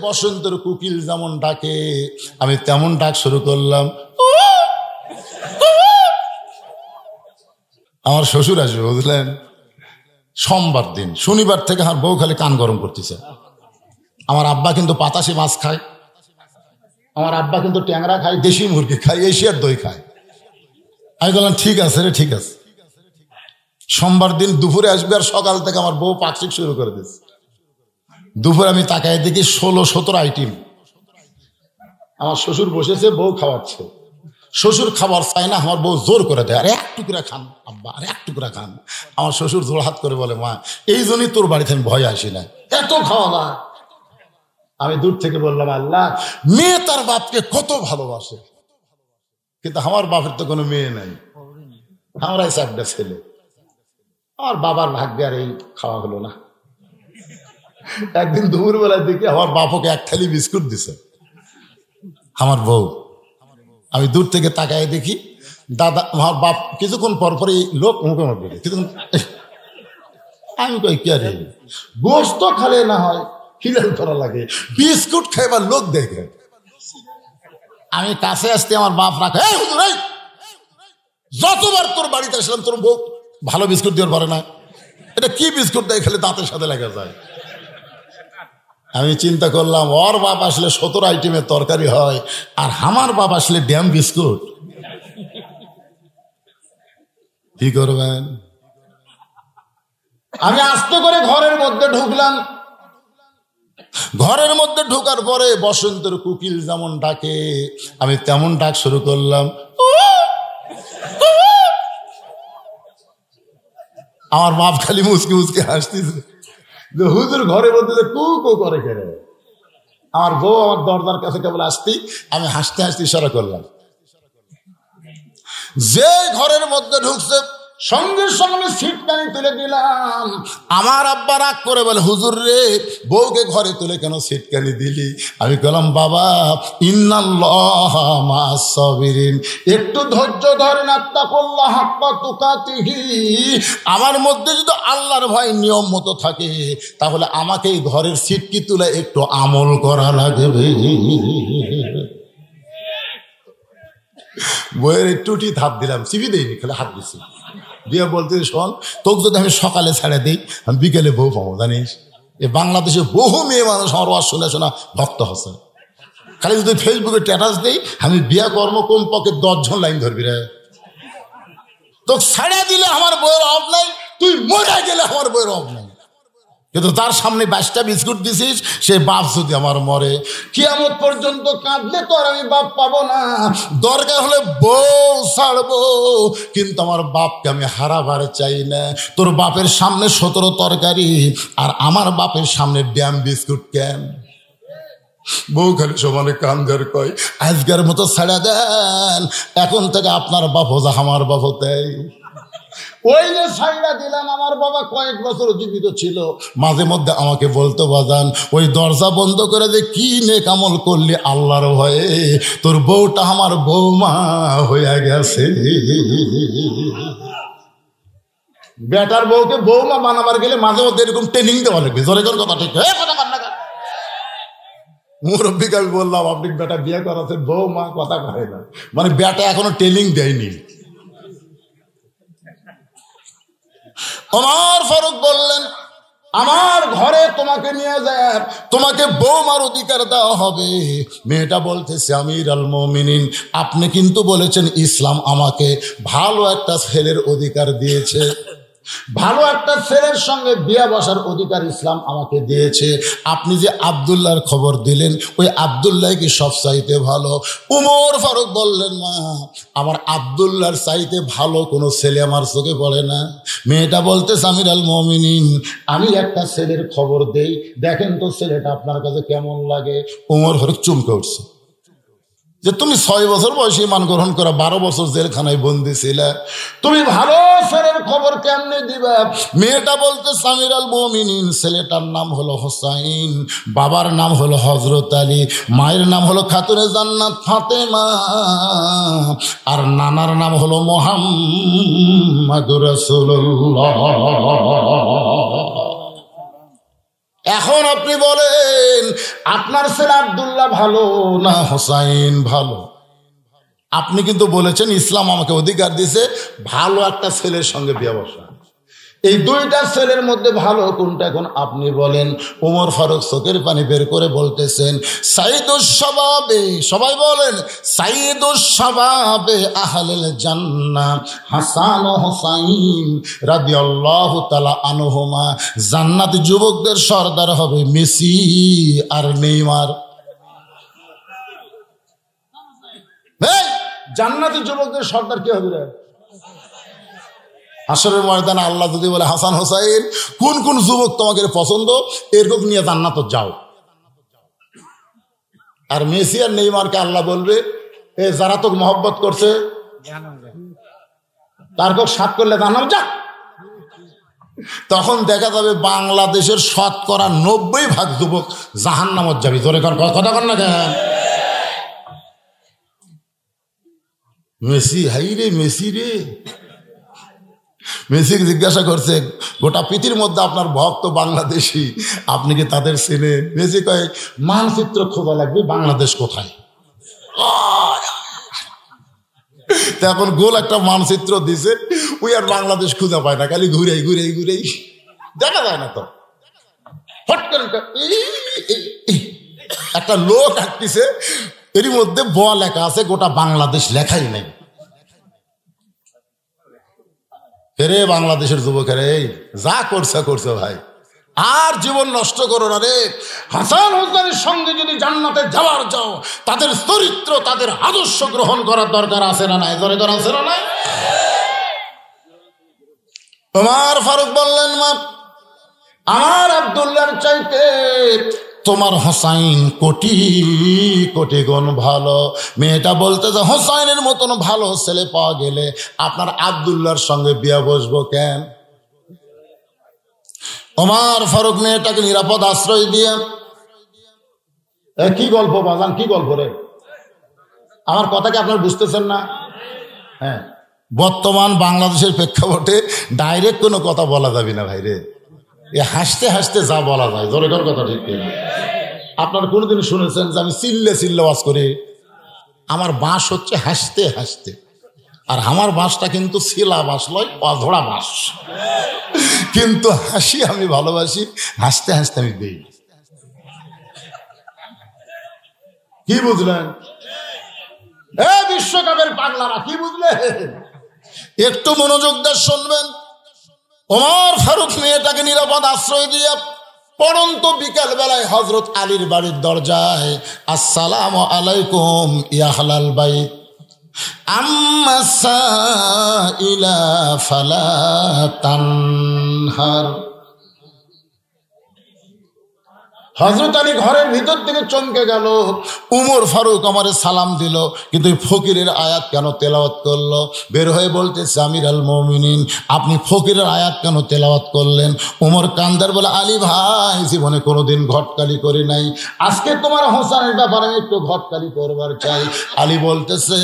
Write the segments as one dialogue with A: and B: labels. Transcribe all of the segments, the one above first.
A: বসন্তের কোকিল যেমন ডাকে আমি তেমন ডাক শুরু করলাম। আমার শ্বশুর আসবে বুঝলেন, সোমবার দিন, শনিবার থেকে আমার বউ খালি কান গরম করতেছে। আমার আব্বা কিন্তু পাতাসি মাছ খায়, আমার আব্বা কিন্তু ট্যাংরা খায়, দেশি মুরগি খায়, এশিয়ার দই খায়। আমি বললাম ঠিক আছে রে, ঠিক আছে। সোমবার দিন দুপুরে আসবে আর সকাল থেকে আমার বউ পাকশিক শুরু করে দিচ্ছে। দুপুরে আমি তাকায় দেখি 16-17 আইটেম। আমার শ্বশুর বসেছে, বউ খাওয়াচ্ছে। শ্বশুর খাবার চায় না, আমার বউ জোর করে দেয়, আরে এক টুকরা খান আব্বা, আরে এক টুকরা খান। আমার শ্বশুর জোর হাত করে বলে, মা এই জন্যই তোর বাড়িতে আমি ভয় আসি না, এত খাওয়া না। আমি দূর থেকে বললাম, আল্লাহ, মেয়ে তার বাপকে কত ভালোবাসে, কিন্তু আমার বাপের তো কোনো মেয়ে নাই, আমরাই চারটা ছেলে। আমার বাবার ভাগ্যে আর এই খাওয়া হলো না। একদিন দুপুর বেলায় দেখি আমার বাপকে এক থালি বিস্কুট দিছে আমার বউ। আমি দূর থেকে তাকায় দেখি দাদা, আমার বাপ কিছুক্ষণ পর পরই লোক মুখে মুখে কিছুক্ষণ। আমি কই কি আরে গোস্ত খালে না হয় খিলেল করা লাগে, বিস্কুট খাইবার লোক দেখে। আমি কাছে আসতে আমার বাপ রাখে, যতবার তোর বাড়িতে আসলাম তোর বউ ভালো বিস্কুট দিয়ে পারে না, এটা কি বিস্কুট দেয় খেলে দাঁতের সাথে লেগে যায়। আমি চিন্তা করলাম, ওর বাপ আসলে 17 আইটেমের তরকারি হয়, আর আমার বাপ আসলে ড্যাম বিস্কুট, কি করবেন। আমি আস্তে করে ঘরের মধ্যে ঢুকলাম। ঘরের মধ্যে ঢোকার পরে বসন্তের কোকিল যেমন ডাকে আমি তেমন ডাক শুরু করলাম। আমার বাপ খালি মুসকে মুসকে হাসতেছে যে হুজুর ঘরের মধ্যে কু কু করে কেড়ে। আমার বউ আমার দরজার কাছে কেবল আসতেই আমি হাসতে হাসতে ইশারা করলাম। যে ঘরের মধ্যে ঢুকছে সঙ্গে সঙ্গে সিটকানি তুলে দিলাম। আমার আব্বা রাগ করে বলে, হুজুর রে, বউকে ঘরে তুলে কেন সিটকানি দিলি? আমি বললাম, বাবা ইন্নাল্লাহ মা'আস সাবিরিন, একটু ধৈর্য ধরেন, আত্তাকুল্লাহ হাক্কা তুকাতিহি। আমার মধ্যে যদি আল্লাহর ভয় নিয়ম মতো থাকে তাহলে আমাকে এই ঘরের সিটকি তুলে একটু আমল করা লাগবে। বইয়ের একটুটি ধাপ দিলাম, চিবি দেয়নি, খালি হাত দিচ্ছি দিয়ে বলতে, শোন, তোকে যদি আমি সকালে ছেড়ে দিই আমি বিকেলে বউ পাবো, জানিস? এ বাংলাদেশে বহু মেয়ে মানুষ আমার ওয়াজ শুনে শোনা ভক্ত হচ্ছে। খালি যদি ফেসবুকে স্ট্যাটাস দেই আমি বিয়া কর্ম কমপক্ষে 10 জন লাইন ধরবি রে। তোকে ছেড়ে দিলে আমার বইয়ের অভাব নাই, তুই মরে গেলে আমার বইয়ের অভাব নাই। কিন্তু তার সামনে 22টা বিস্কুট দিছিস, সে বাপ যদি আমার মরে কিয়ামত পর্যন্ত কাঁদলে তো আর আমি বাপ পাবো না। দরকার হলে বউ ছাড়বো, কিন্তু আমার বাপকে আমি হারাবার চাই না। তোর বাপের সামনে 17 তরকারি আর আমার বাপের সামনে ড্যাম বিস্কুট কেন? বউ খালি সমানে কান ধরে কয়, আজকের মতো ছেড়ে দেন, এখন থেকে আপনার বাপ যা আমার বাপ তাই। ওই যে ছাইড়া দিলাম, আমার বাবা কয়েক বছর জীবিত ছিল, মাঝে মধ্যে আমাকে বলতো, বাজান ওই দরজা বন্ধ করে দে, কি নেক আমল করলি আল্লাহর ভয়ে, তোর বউটা আমার বৌমা হয়ে গেছে। বেটার বউকে বৌমা বানাবার গেলে মাঝে মধ্যে এরকম ট্রেনিং দেওয়া লাগবে। জোরে জোর কথা ঠিক, মুরব্বীকে আমি বললাম, আপনি বেটা বিয়ে করাচ্ছেন, বৌমা কথা কয় না, মানে বেটা এখনো ট্রেনিং দেয়নি। ওমর ফারুক বললেন, আমার ঘরে তোমাকে নিয়ে যায়, তোমাকে বৌমার অধিকার দেওয়া হবে। মেয়েটা বলতেছে, আমির আল মুমিনিন, আপনি কিন্তু বলেছেন ইসলাম আমাকে ভালো একটা ছেলের অধিকার দিয়েছে, ভালো একটা ছেলের সঙ্গে বিয়ে বসার অধিকার ইসলাম আমাকে দিয়েছে। আপনি যে আব্দুল্লাহর খবর দিলেন, ওই আব্দুল্লাহ কি সব চাইতে ভালো? উমর ফারুক বললেন, মা আমার আব্দুল্লাহর চাইতে ভালো কোনো ছেলে আমার চোখে পড়ে না। মেয়েটা বলতে, আমির আল মুমিনিন, আমি একটা ছেলের খবর দেই, দেখেন তো ছেলেটা আপনার কাছে কেমন লাগে। উমর ফারুক চমকে উঠছে যে তুমি 6 বছর বয়সে ঈমান গ্রহণ করা, 12 বছর জেলখানায় বন্দি ছিলে, তুমি ভালো ছেলের খবর কেমনে দিবা? মেয়েটা বলতে, আমির আল মুমিনিন, ছেলেটার নাম হলো হোসাইন, বাবার নাম হলো হযরত আলী, মায়ের নাম হলো খাতুনে জান্নাত ফাতেমা, আর নানার নাম হলো মুহাম্মাদুর রাসূলুল্লাহ। এখন আপনি বলেন আপনার ছেলে আব্দুল্লাহ ভালো না হোসাইন ভালো? আপনি কিন্তু বলেছেন ইসলাম আমাকে অধিকার দিয়েছে ভালো একটা ছেলের সঙ্গে বিয়ে বসা। এই দুইটা ছেলের মধ্যে ভালো কোনটা এখন আপনি বলেন। ওমর ফারুক চোখের পানি বের করে বলতেছেন সাইদুস শাবাবে, সবাই বলেন সাইদুস শাবাবে আহলিল জান্নাহ হাসান ও হুসাইন রাদিয়াল্লাহু তাআলা আনহুমা। জান্নাতি যুবকদের সর্দার হবে মেসি আর নেইমার। এই জান্নাতি যুবকদের সর্দার কি হবে রে? হাসরের ময়দানে আল্লাহ যদি বলে হাসান হোসাইন কোন কোন যুবক তোমাকে পছন্দ, এরকম নিয়ে জান্নাত যাও। আর মেসি আর নেইমারকে আল্লাহ বলবে এ যারা তোকে মহব্বত করছে তার কক সাত করলে জান্নাত যা। তখন দেখা যাবে বাংলাদেশের 90% যুবক জাহান্নামত যাবি। তোর কথা কর না কেন? মেসি হাই রে মেসি রে। মেসিকে জিজ্ঞাসা করছে গোটা পৃথিবীর মধ্যে আপনার ভক্ত বাংলাদেশি, আপনি কি তাদের চেনেন? মেসি কয় মানচিত্র খোঁজা লাগবে, বাংলাদেশ কোথায়। এখন গোল একটা মানচিত্র দিছে, ওই আর বাংলাদেশ খুঁজে পায় না, খালি ঘুরে ঘুরে ঘুরে দেখা যায় না। তো হট করে একটা লোক আঁকতেছে, এর মধ্যে ব লেখা আছে, গোটা বাংলাদেশ লেখাই নেই। রে বাংলাদেশের যুবকেরা যা করছে ভাই, আর জীবন নষ্ট করো না রে। হাসান হোসেনের সঙ্গে যদি জান্নাতে যাওয়ার যাও, তাদের চরিত্র তাদের আদর্শ গ্রহণ করার দরকার আছে না নাই? দরকার আছে না নাই? ওমর ফারুক বললেন মা আমার আব্দুল্লাহর চাইতে তোমার হোসাইন কোটি কোটি গুণ ভালো। মেয়েটা বলতে যে হোসাইনের মতন ভালো ছেলে পাওয়া গেলে আপনার আব্দুল্লাহর সঙ্গে বিয়ে বসবো কেন? ওমর ফারুক মেয়েটাকে নিরাপদ আশ্রয় দিয়ে কি গল্প বাজান, কি গল্প রে? আমার কথা কি আপনার বুঝতেছেন না? হ্যাঁ, বর্তমান বাংলাদেশের প্রেক্ষাপটে ডাইরেক্ট কোনো কথা বলা যাবে না ভাই রে। হাসতে হাসতে যা বলা যায়, জোরেকার কথা ঠিক কিনা? আপনারা কোনোদিন শুনেছেন যে আমি চিল্লে চিল্লে ওয়াজ করি? আমার বাঁশ হচ্ছে হাসতে হাসতে, আর আমার বাঁশটা কিন্তু শিলা বাঁশ লয়, অধরা বাঁশ। কিন্তু হাসি আমি ভালোবাসি, হাসতে হাসতে আমি দেই। কি বুঝলেন? বিশ্বকাপের পাগলারা কি বুঝলেন? একটু মনোযোগ দিয়ে শুনবেন। ওমর ফারুক মেয়েটাকে নিরাপদ আশ্রয় দিয়ে পড়ন্ত বিকাল বেলায় হযরত আলীর বাড়ির দরজায় আসসালামু আলাইকুম ইয়া আহলাল বাইত আম্মা সাইলা ফালা তানহার। হযরত আলী ঘরের ভিতর থেকে চমকে গেল। উমর ফারুক আমারে সালাম দিল, কিন্তু ফকিরের আয়াত কেন তেলাওয়াত করলো? বের হয়ে বলতেছে আমির আল মুমিনিন আপনি ফকিরের আয়াত কেন তেলাওয়াত করলেন? উমর কান্দার বলে আলী ভাই জীবনে কোনোদিন ঘটকালি করি নাই, আজকে তোমার হোসেনের ব্যাপারে আমি একটু ঘটকালি করবার চাই। আলী বলতেছে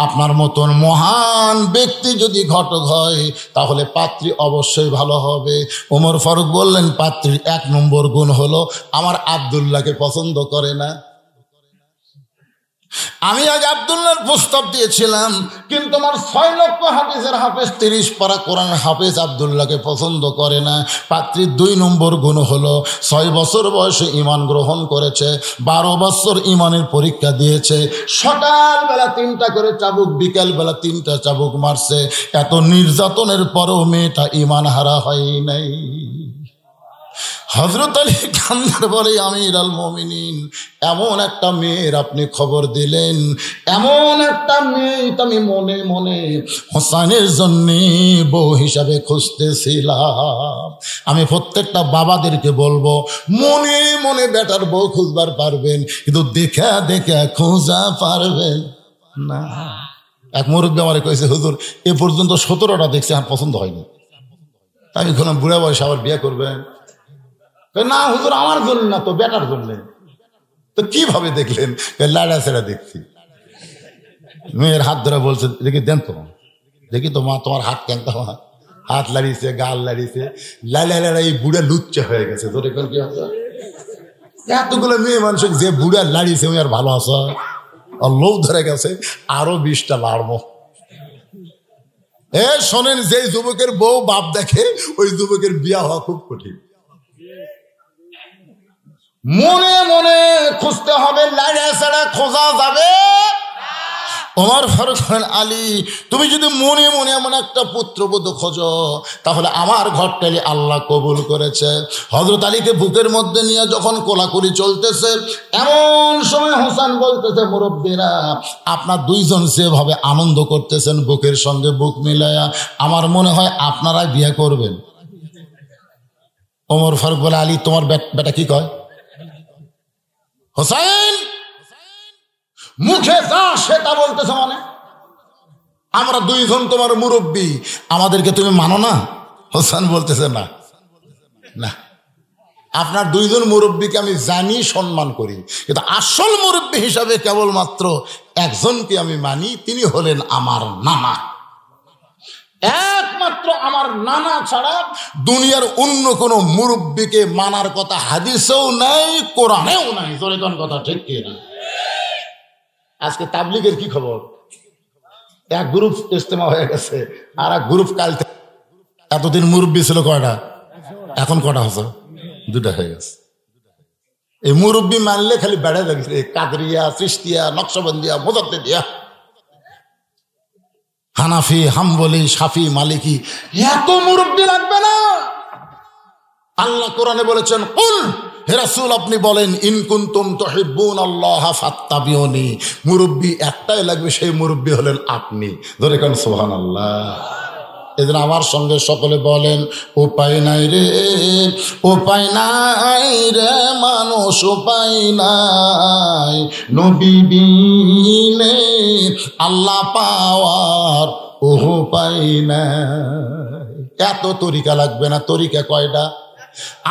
A: আপনার মতন মহান ব্যক্তি যদি ঘটক হয় তাহলে পাত্রী অবশ্যই ভালো হবে। উমর ফারুক বললেন পাত্রীর 1 নম্বর গুণ হলো আমার আব্দুল্লাহকে পছন্দ করে না। আমি আজ আব্দুল্লাহর প্রস্তাব দিয়েছিলাম, কিন্তু আমার 6 লক্ষ হাফেজের হাফেজ 30 পারা কোরআন হাফেজ আব্দুল্লাহকে পছন্দ করে না। পাত্রীর 2 নম্বর গুণ হলো 6 বছর বয়সে ঈমান গ্রহণ করেছে, 12 বছর ঈমানের পরীক্ষা দিয়েছে, সকালবেলা 3টা করে চাবুক, বিকালবেলা 3টা চাবুক মারছে। এত নির্যাতনের পরও মেয়েটা ঈমান হারা হয় নাই। হযরত আলী কান্দার বলে আমির আল মুমিনিন এমন একটা মেয়ের আপনি খবর দিলেন, এমন একটা মেয়ে আমি মনে মনে হোসেনের জন্য বউ হিসাবে খুঁজতেছিলাম। আমি প্রত্যেকটা বাবাদেরকে বলবো মনে মনে বেটার বউ খুঁজবার পারবেন, কিন্তু দেখা দেখা খোঁজা পারবেন না। এক মুরব্বী আমারে কইছে হুজুর এ পর্যন্ত 17টা দেখছি, আর পছন্দ হয়নি। আমি বললাম বুড়া বয়সে আবার বিয়ে করবেন? না হুজুর আমার জন্য না, তো বেটার জন্য। তো কিভাবে দেখলেন? লাড়া ছেড়া দেখছি। মেয়ের হাত ধরে বলছে দেখি দেন তো, দেখি তো মা তোমার হাত কেন, হাত লাড়িয়েছে, গাল লাড়িয়েছে, লাড়া লাড়া এই বুড়া লুচ্চা হয়ে গেছে। তোর এখন কি হবে? এতগুলো মেয়ে মানুষ যে বুড়া লাড়িয়েছে ওই আর ভালো আছো, আর লোভ ধরে গেছে আরো 20টা লাড়বো। শোনেন, যে যুবকের বউ বাপ দেখে ওই যুবকের বিয়া হওয়া খুব কঠিন। মনে মনে খুঁজতে হবে, লাইনে ছাড়া খোঁজা যাবে। ওমর ফারুক বলেন, আলী তুমি যদি মনে মনে এমন একটা পুত্রবধূ খোঁজো তাহলে আমার ঘরটালি আল্লাহ কবুল করেছে। হযরত আলীকে বুকের মধ্যে নিয়ে যখন কোলাকুলি চলতেছে, এমন সময় হোসেন বলতেছে, মুরব্বীরা আপনার দুইজন যেভাবে আনন্দ করতেছেন বুকের সঙ্গে বুক মিলায়া, আমার মনে হয় আপনারাই বিয়ে করবেন। ওমর ফারুক বলে, আলী তোমার বেটা কি কয়? হোসেন মুখে যা সেটা বলতেছে, মানে আমরা দুইজন তোমার মুরব্বী, আমাদেরকে তুমি মানো না? হোসেন বলতেছে, না না, আপনার দুইজন মুরব্বীকে আমি জানি, সম্মান করি, কিন্তু আসল মুরব্বী হিসাবে কেবলমাত্র একজনকে আমি মানি, তিনি হলেন আমার নানা। একমাত্র আমার নানা ছাড়া দুনিয়ার অন্য কোনো মুরব্বীকে মানার কথা হাদিসেও নাই, কোরআনেও নাই। জোরে কোন কথা ঠিক কি না? আজকে তাবলিগের কি খবর? এক গ্রুপ ইজতেমা হয়ে গেছে, আর এক গ্রুপ কাল। এতদিন মুরব্বী ছিল কয়টা, এখন কটা হচ্ছে? 2টা হয়ে গেছে। এই মুরব্বী মানলে খালি বেড়ে লাগছে, কাদরিয়া, চিশতিয়া, নকশবন্দিয়া, মুজাদ্দিদিয়া, হানাফি, হাম্বলি, শাফি, মালিকি, এত মুরব্বী লাগবে না। আল্লাহ কোরআনে বলেছেন, কুল হে রাসূল আপনি বলেন, ইন কুনতুম তুহিব্বুনাল্লাহ ফাত্তাবিউনি, মুরব্বী একটাই লাগবে, সেই মুরব্বী হলেন আপনি। ধরে কোন সুবহানাল্লাহ। এজন্য আমার সঙ্গে সকলে বলেন, উপায় নাই রে, উপায় নাই রে মানুষ, উপায় নাই নবী বিনে আল্লাহ পাওয়ার উপায় নাই। এত তরিকা লাগবে না। তরিকা কয়টা?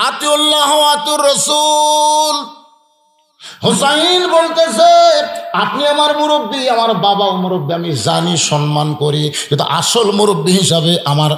A: আতিউল্লাহ আতিউর রাসূল। হুসাইন বলতেছে, আপনি আমার মুরব্বী, আমার বাবাও মুরব্বী, আমি জানি, সম্মান করি, কিন্তু আসল মুরব্বী হিসাবে আমার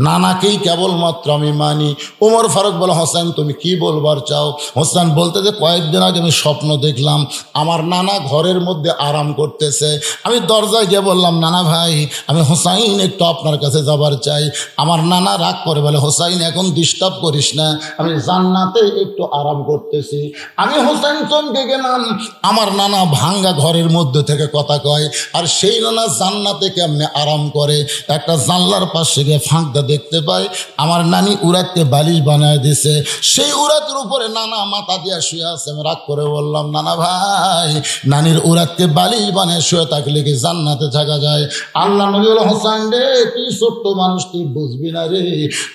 A: নানাকেই কেবলমাত্র আমি মানি। ওমর ফারুক বলে, হোসেন তুমি কি বলবার চাও? হোসেন বলতে যে কয়েকদিন আগে আমি স্বপ্ন দেখলাম আমার নানা ঘরের মধ্যে আরাম করতেছে। আমি দরজায় গিয়ে বললাম, নানা ভাই আমি হোসাইন একটু আপনার কাছে যাবার চাই। আমার নানা রাগ করে বলে, হোসাইন এখন ডিস্টার্ব করিস না, আমি জান্নাতে একটু আরাম করতেছি। আমি হোসেন চমকে গেলাম, আমার নানা ভাঙ্গা ঘরের মধ্যে থেকে কথা কয়, আর সেই নানা জান্নাতে কেমনে আরাম করে। একটা জানলার পাশে গিয়ে ফাঁকটা দেখতে পাই, আমার নানি উরাতকে বালিশ বানায় দিছে, সেই উরাতের উপরে নানা মাথা দিয়া শুয়ে আছে। আমি রাগ করে বললাম, নানা ভাই নানির উরাতকে বালিশ বানায় শুয়ে থাকলে কি জান্নাতে থাকা যায়? আল্লাহ নবী বলে, হোসেন রে তুই ছোট্ট মানুষ, তুই বুঝবি না রে,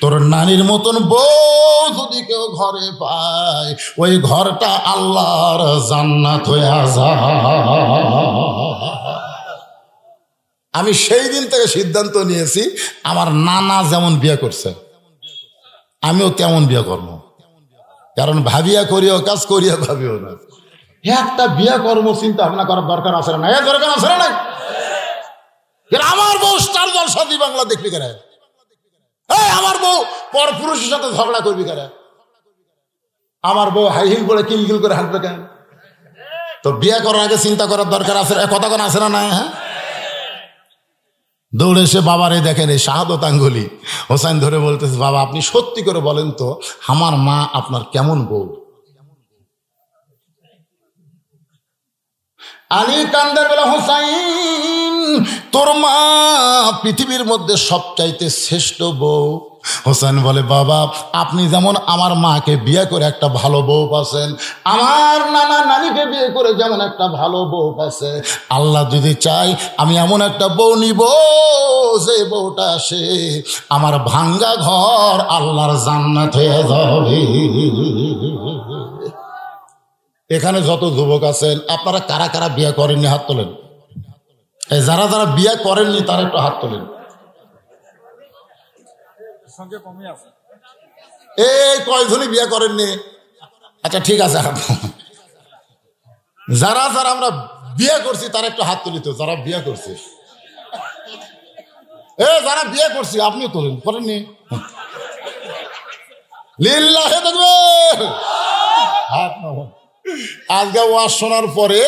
A: তোর নানির মতন বউ যদি কেউ ঘরে পায়, ওই ঘরটা আল্লাহর জান্নাত হয়ে যায়। আমি সেই দিন থেকে সিদ্ধান্ত নিয়েছি, আমার নানা যেমন বিয়ে করছে আমিও তেমন বিয়ে করবো। কারণ ভাবিয়া করিও কাজ, করিয়া ভাবিও না। একটা বিয়ে কর্ম চিন্তা ভাবনা করার দরকার আছে না? দরকার আছে না? আমার বউ স্টার জলসা দি বাংলা দেখবি কেন? আমার বউ পর পুরুষের সাথে ঝগড়া করবি কেন? আমার বউ হাই হিল করে কিলকিল করে হাঁটবে কেন? তো বিয়ে করার আগে চিন্তা করার দরকার আছে, কথা কোন আছে না? হ্যাঁ, দৌড়ে এসে বাবারে দেখেন এই শাহাদত আঙ্গুলি। হোসেন ধরে বলতেছে, বাবা আপনি সত্যি করে বলেন তো আমার মা আপনার কেমন বউ? আলী কান্দের বলে, হোসাইন তোর মা পৃথিবীর মধ্যে সবচাইতে শ্রেষ্ঠ বউ। হোসেন বলে, বাবা আপনি যেমন আমার মাকে বিয়ে করে একটা ভালো বউ পাচ্ছেন, আমার নানা নানিকে বিয়ে করে যেমন একটা ভালো বউ পাচ্ছে, আল্লাহ যদি চাই আমি এমন একটা বউ নিব যে বউটা সে আমার ভাঙ্গা ঘর আল্লাহর জান্নাত হয়ে যাবে। এখানে যত যুবক আছেন আপনারা কারা কারা বিয়ে করেননি হাত তোলেন। যারা যারা বিয়ে করেননি তারা একটু হাত তোলেন। এই কয়জনই বিয়ে করেননি? আচ্ছা ঠিক আছে, যারা যারা আমরা বিয়ে করছি তারা একটু হাত তুলিত। যারা বিয়ে করছে, যারা বিয়ে করছি আপনিও তোলেন, করেননি? লিল্লাহে তাকবীর, হাত নামান। আজকে ওয়াজ শোনার পরে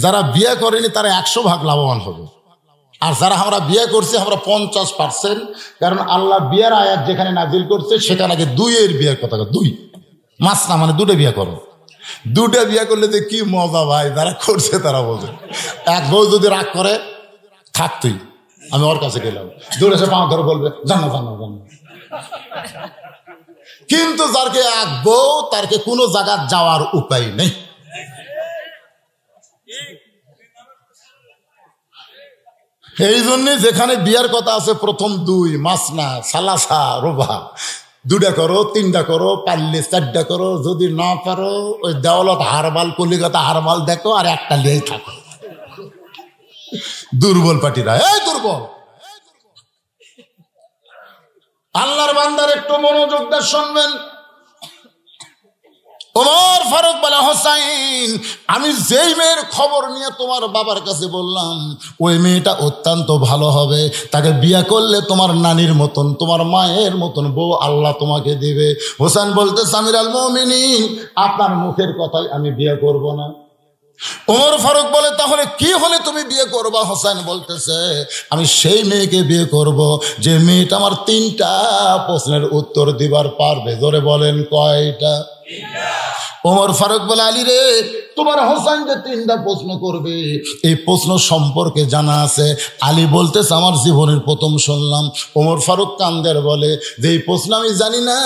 A: যারা বিয়ে করেনি তারা 100% লাভবান হবে, আর যারা আমরা বিয়ে করছি আমরা 50%। কারণ আল্লাহ বিয়ের আয়াত যেখানে নাজিল করছে সেখানে আগে 2 বিয়ের কথা, 2 মাস না, মানে 2টা বিয়ে করো। 2টা বিয়ে করলে যে কি মজা ভাই, যারা করছে তারা বোঝে। এক বউ যদি রাগ করে, থাক তুই, আমি ওর কাছে গেলাম, দূরে সে 5 ধরে বলবে জানো জানো জানো। কিন্তু যারকে এক বউ, তারকে কোনো জায়গা যাওয়ার উপায় নেই। এই জন্য যেখানে বিয়ার কথা আছে প্রথম 2 মাসনা সালাসা রোবা, 2টা করো, 3টা করো, পারলে 4টা করো, যদি না পারো ওই দেওয়ালত হারবাল কলিকাতা হারবাল দেখো, আর একটা লিয়েই থাকো। দুর্বল পার্টিরা, এই দুর্বল। আল্লাহর বান্দার একটু মনোযোগ দিয়ে শুনবেন। ওমর ফারুক বলে, হোসাইন, আমি যেই মেয়ের খবর নিয়ে তোমার বাবার কাছে বললাম ওই মেয়েটা অত্যন্ত ভালো হবে, তাকে বিয়ে করলে তোমার নানির মতন, তোমার মায়ের মতন বউ আল্লাহ তোমাকে দিবে। হোসেন বলতে, আমিরুল মুমিনিন, আপনার মুখের কথাই আমি বিয়ে করব না। ওমর ফারুক বলে, তাহলে কি হলে তুমি বিয়ে করবা? হোসেন বলতেছে, আমি সেই মেয়েকে বিয়ে করব যে মেয়েটা আমার 3টা প্রশ্নের উত্তর দিবার পারবে। জোরে বলেন, কয়টা? ওমর ফারুক বলে, আলী রে, তোমার হোসেন যে 3টা প্রশ্ন করবে এই প্রশ্ন সম্পর্কে জানা আছে? আলী বলতেছে, আমার জীবনের প্রথম শুনলাম। ওমর ফারুক কান্দের বলে, যে এই প্রশ্ন আমি জানি না,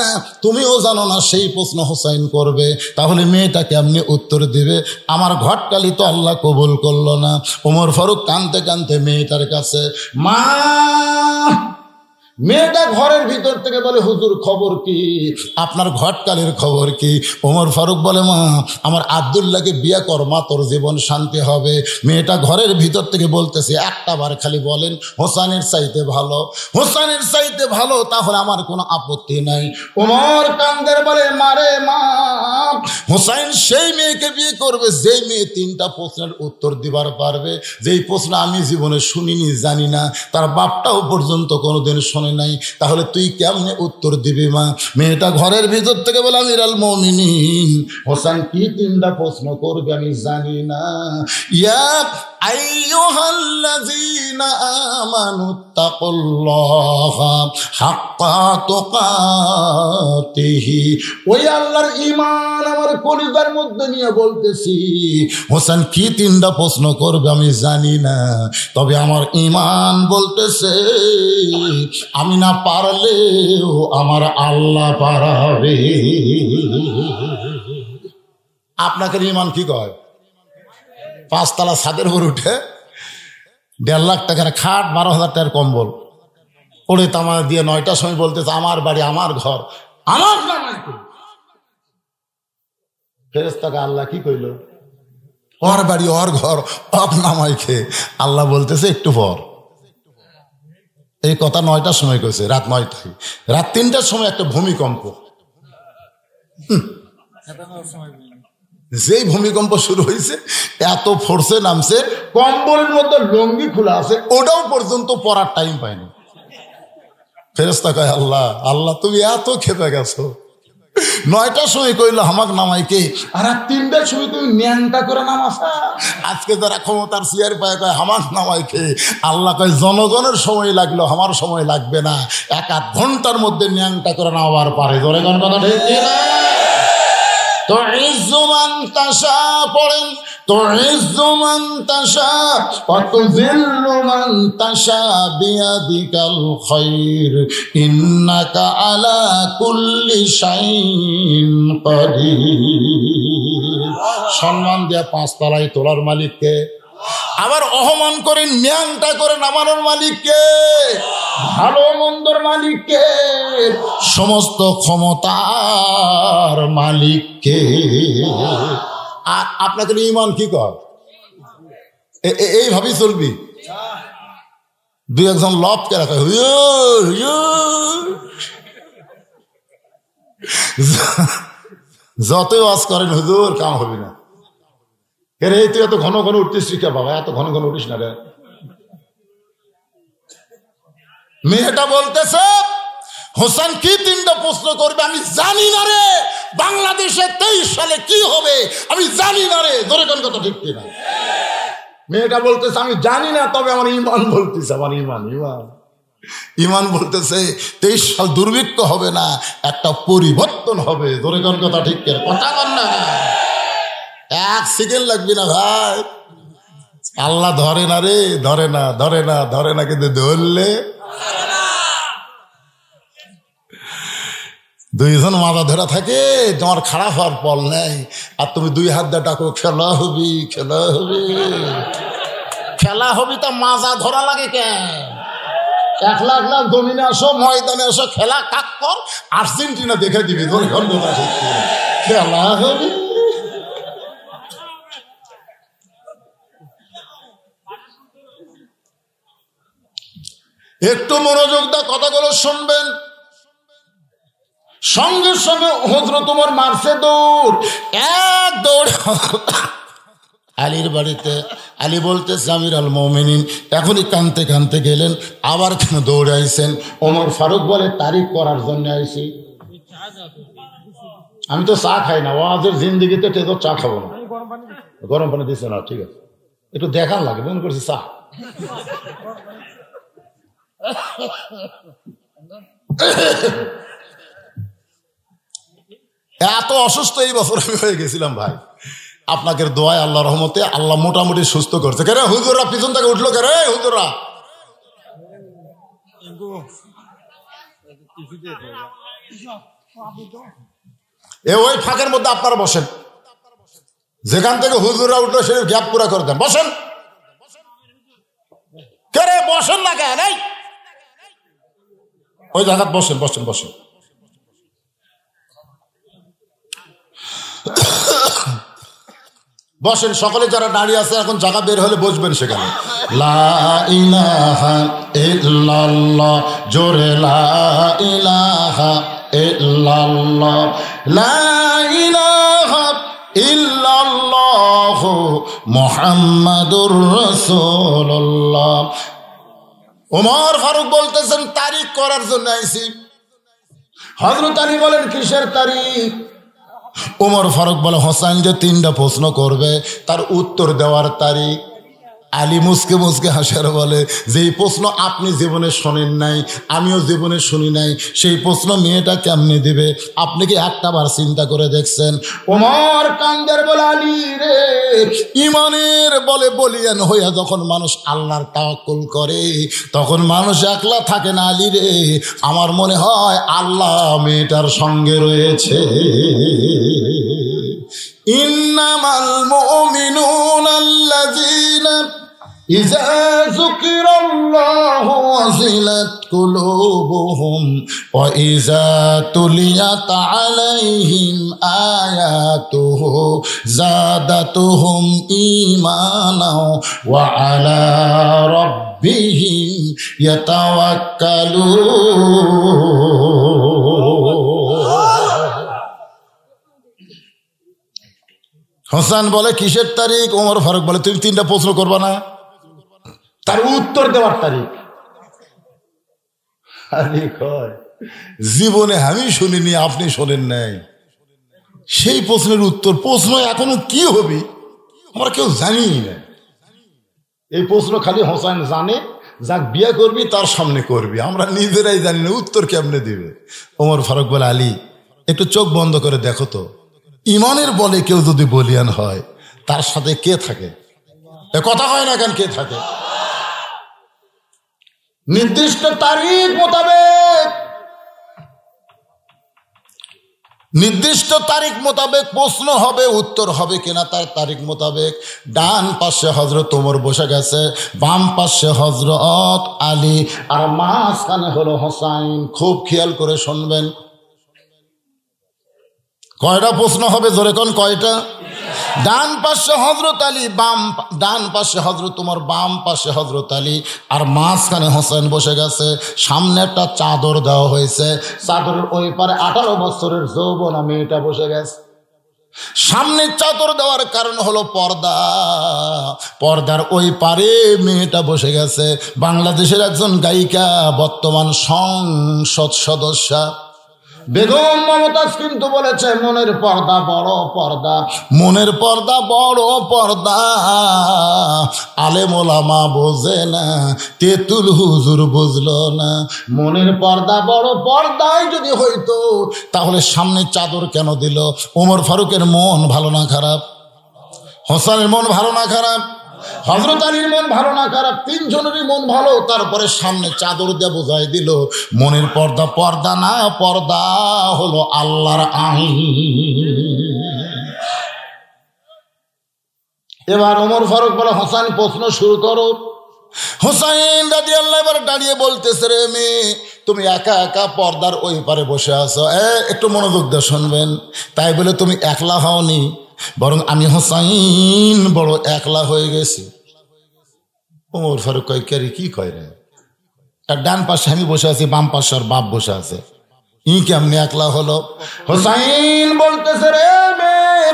A: তুমিও জানো না, সেই প্রশ্ন হোসেন করবে, তাহলে মেয়েটা কেমনি উত্তর দিবে? আমার ঘটকালি তো আল্লাহ কবুল করলো না। ওমর ফারুক কানতে কানতে মেয়েটার কাছে, মা, মেয়েটা ঘরের ভিতর থেকে বলে, হুজুর খবর কি? আপনার ঘটকালের খবর কি? ওমর ফারুক বলে, মা, আমার আব্দুল্লাহকে বিয়ে কর, মা, তোর জীবন শান্তি হবে। মেয়েটা ঘরের ভিতর থেকে বলতেছে, একটা বার খালি বলেন হোসেনের চাইতে ভালো, হোসেনের চাইতে ভালো, তাহলে আমার কোনো আপত্তি নাই। ওমর কান্দের বলে, মারে মা, হোসেন সেই মেয়েকে বিয়ে করবে যেই মেয়ে 3টা প্রশ্নের উত্তর দিবার পারবে, যেই প্রশ্ন আমি জীবনে শুনিনি, জানি না, তার বাপটাও পর্যন্ত কোনোদিন শোনে নাই। তাহলে তুই কেমনে উত্তর দিবি মা? মেয়েটা ঘরের ভিতর থেকে বলে, আমিরুল মুমিনিন, হোসেন কি 3টা প্রশ্ন করবে আমি জানি না। ইয়া আইয়ুহাল্লাযীনা আমানুত্তাকুল্লাহা হাক্কা তুকাতিহি, ওই আল্লাহর ঈমান আমার কলিজার মধ্যে নিয়ে বলতেছি, হোসেন কি 3টা প্রশ্ন করবে আমি জানি না, তবে আমার ঈমান বলতেছে আমি না পারলেও আমার আল্লাহ পারাবে। আপনাকে ঈমান কি কয়? 5 তলা ছাদের উপর উঠে 1.5 লাখ টাকার খাট, 12,000 টাকার কম্বল ওরে তামা দিয়ে 9টার সময় বলতেছে, আমার বাড়ি, আমার ঘর, আমার নামাই। ফেরেশতাকে আল্লাহ কি কইল? ওর বাড়ি, ওর ঘর, অক নামাই খেয়ে। আল্লাহ বলতেছে, একটু পর। এই কথা 9টার সময় কইছে, রাত 9টায়। রাত 3টার সময় একটা ভূমিকম্প। যেই ভূমিকম্প শুরু হয়েছে, এত ফোর্সে নামছে, কম্বলের মধ্যে লঙ্গি খোলা আছে, ওটাও পর্যন্ত পরার টাইম পায়নি। ফেরেশতা কয়, আল্লাহ, আল্লাহ, তুমি এত খেপে গেছো। 9টার সময় কইলো হামাক নামাইকে, আর 3টার সময় তুমি ন্যাংটা করে নামাসা। আজকে যারা ক্ষমতার চেয়ার পায় কয় হামাক নামাইকে, আল্লাহ কয় জনগণের সময় লাগলো, আমার সময় লাগবে না, 1-8 ঘন্টার মধ্যে ন্যাংটা করে নামাবার পারে। জোরে কোন কথা ঠিক না? তো ইজ্জু মান তাশা পড়েন, তো ইজ্জু মান তাশা ওয়া তুযিল্লু মান তাশা বিয়াদিকাল খায়র ইন্নাকা আলা কুল্লি শাইইন কাদির। সম্মান দিয়া 5 তলায় তোলার মালিককে, আবার অপমান করে ন্যাংটা করে নামানোর মালিককে, ভালো মন্দর মালিককে, সমস্ত ক্ষমতার মালিককে। আর আপনাকে ঈমান কি কর? এইভাবেই চলবি। 2-1 জন লপ কে রাখে, যতই ওয়াজ করেন হুজুর কাম হবে না। এর এই তুই এত ঘন ঘন উঠতিস শিখা বাবা, এত ঘন ঘন উঠিস না রে। মেয়েটা বলতেছে, হোসেন কি তিনটা প্রশ্ন করবে আমি জানি না রে। বাংলাদেশে 23 সালে কি হবে আমি জানি না রে। ধরে কোন কথা ঠিক কিনা? মেয়েটা বলতেছে আমি জানি না, তবে আমার ইমান বলতেছে, আমার ইমান বলতেছে 23 সাল দুর্ভিক্ষ হবে না, একটা পরিবর্তন হবে। ধরে কোন কথা ঠিক কিনা? কথা বল না, 1 সেকেন্ড লাগবে না ভাই। আল্লাহ ধরে না রে, ধরে না, ধরে না, ধরে না, কিন্তু ধরলে দুইজন মাথা ধরা থাকে, তোমার খারাপ হওয়ার পল নেই। আর তুমি 2 হাত দিয়ে ডাকো খেলা হবি, খেলা হবি, খেলা হবি, তা মাজা ধরা লাগে কেন? 1 লাখ লাখ জমিনে আসো, ময়দানে আসো, খেলা কাক কর, আর্জেন্টিনা দেখে দিবি। খেলা হবি। একটু মনোযোগ দা কথাগুলো শুনবেন। সঙ্গে সঙ্গে হযরত ওমর মারছে দৌড়, এক দৌড় আলীর বাড়িতে। আলী বলতেছে আমির আল মুমিনিন, এখনই কানতে কানতে গেলেন, আবার কেন দৌড়ে আইছেন? ওমর ফারুক বলে তারিখ করার জন্য আইছি। আমি তো চা খাই না, ওয়াজের জিন্দিগিতে তো চা খাবো না। গরম পানি দিচ্ছে না, ঠিক আছে, একটু দেখার লাগে, মনে করছি চা। এত অসুস্থ এই বছর আমি হয়ে গেছিলাম ভাই, আপনাদের দোয়ায় আল্লাহ রহমতে আল্লাহ মোটামুটি সুস্থ করছে। কেরে হুজুররা পিছন থেকে উঠলো, কেরে হুজুররা? ওই ফাঁকের মধ্যে আপনারা বসেন, যেখান থেকে হুজুররা উঠলো সে গ্যাপ পুরা করে দেন। বসেন, কেরে বসেন না কেন? ওই জায়গায় বসেন, বসেন, বসেন। বসেন সকলে, যারা দাঁড়িয়ে আছে এখন জায়গা বের হলে বসবেন সেখানে। লা ইলাহা ইল্লাল্লাহ, জোরে লা ইলাহা ইল্লাল্লাহ, লা ইলাহা ইল্লাল্লাহ মুহাম্মাদুর রাসূলুল্লাহ। ওমর ফারুক বলতেছেন তারিখ করার জন্য আইছি। হযরত আলী বলেন কিসের তারিখ? ওমর ফারুক বলে হোসেন যে 3টা প্রশ্ন করবে তার উত্তর দেওয়ার তারিখ। আলী মুসকে মুসকে হাসার বলে, যেই প্রশ্ন আপনি জীবনে শোনেন নাই, আমিও জীবনে শুনি নাই, সেই প্রশ্ন মেয়েটা কেমনে দিবে? আপনি কি একটা বার চিন্তা করে দেখছেন? ওমর কান্দের বলে, আলী রে, ইমানের বলে বলিয়ান হইয়া যখন মানুষ আল্লাহর তাওয়াক্কুল করে তখন মানুষ একলা থাকে না। আলী রে, আমার মনে হয় আল্লাহ মেয়েটার সঙ্গে রয়েছে। ইন্নামাল মুমিনুনা আল্লাযীনা ইযা যুকিরাল্লাহু ওয়াজিলাত কুলুবুহুম ওয়া ইযা তুলিয়াত আলাইহিম আয়াতুহু যাদাতুহুম ঈমানাও ওয়া আলা রাব্বিহিম ইয়াতাওয়াক্কালুন। হোসেন বলে কিসের তারিখ? ওমর ফারুক বলে তুমি 3টা প্রশ্ন করবা না, তার উত্তর দেওয়ার তারিখ। আলী কয় জীবনে আমি শুনিনি, আপনি শোনেন নাই, সেই প্রশ্নের উত্তর। প্রশ্ন এখনো কি হবে আমরা কেউ জানি না। এই প্রশ্ন খালি হোসেন জানে, যাক বিয়ে করবি তার সামনে করবি, আমরা নিজেরাই জানি না উত্তর কেমনে দিবে। ওমর ফারুক বলে আলী একটু চোখ বন্ধ করে দেখো তো, ইমানের বলে কেউ যদি বলিয়ান হয় তার সাথে কে থাকে? এ কথা হয় না কেন? কে থাকে? নির্দিষ্ট তারিখ মোতাবেক, নির্দিষ্ট তারিখ মোতাবেক প্রশ্ন হবে, উত্তর হবে কিনা তার তারিখ মোতাবেক। ডান পাশে হযরত ওমর বসে গেছে, বাম পাশে হযরত আলী, আর মাঝখানে হলো হোসাইন। খুব খেয়াল করে শুনবেন। কয়টা প্রশ্ন হবে জোরে কোন? কয়টা? ডান পাশে হযরত আলী, ডান পাশে হযরত ওমর, বাম পাশে হযরত আলী, আর মাঝখানে হোসেন বসে গেছে। সামনে একটা চাদর দেওয়া হয়েছে, চাদরের ওই পারে 18 বছরের যৌবনা মেয়েটা বসে গেছে। সামনে চাদর দেওয়ার কারণ হলো পর্দা। পর্দার ওই পারে মেয়েটা বসে গেছে, বাংলাদেশের একজন গায়িকা, বর্তমান সংসদ সদস্যা বেগম মমতাজ কিন্তু বলেছে মনের পর্দা বড় পর্দা, মনের পর্দা বড় পর্দা, আলেম ওলামা বোঝে না, তেতুল হুজুর বুঝলো না। মনের পর্দা বড় পর্দায় যদি হইতো তাহলে সামনে চাদর কেন দিল? ওমর ফারুকের মন ভালো না খারাপ? হোসেনের মন ভালো না খারাপ? হযরত আলীর মন ভালো না খারাপ? তিনজনেরই মন ভালো, তারপরে সামনে চাদর দিয়ে বোঝাই দিল মনের পর্দা পর্দা না, পর্দা হলো আল্লাহর আইন। এবার ওমর ফারুক বলে, হোসেন প্রশ্ন শুরু করো। হোসেন রাদিয়াল্লাহু এবার দাঁড়িয়ে বলতেছে, রে মেয়ে, তুমি একা একা পর্দার ওই পারে বসে আছো, একটু মনোযোগ দিয়ে শুনবেন। তাই বলে তুমি একলা হওনি, বরং আমি হোসাইন বড় একলা হয়ে গেছি। ওমর ফারুক কয়, কে রে, কি কয় রে? তার ডান পাশে আমি বসে আছি, বাম পাশে আর বাপ বসে আছে, ই কেমনি একলা হলো? হোসাইন বলতেছে, রে মেয়ে,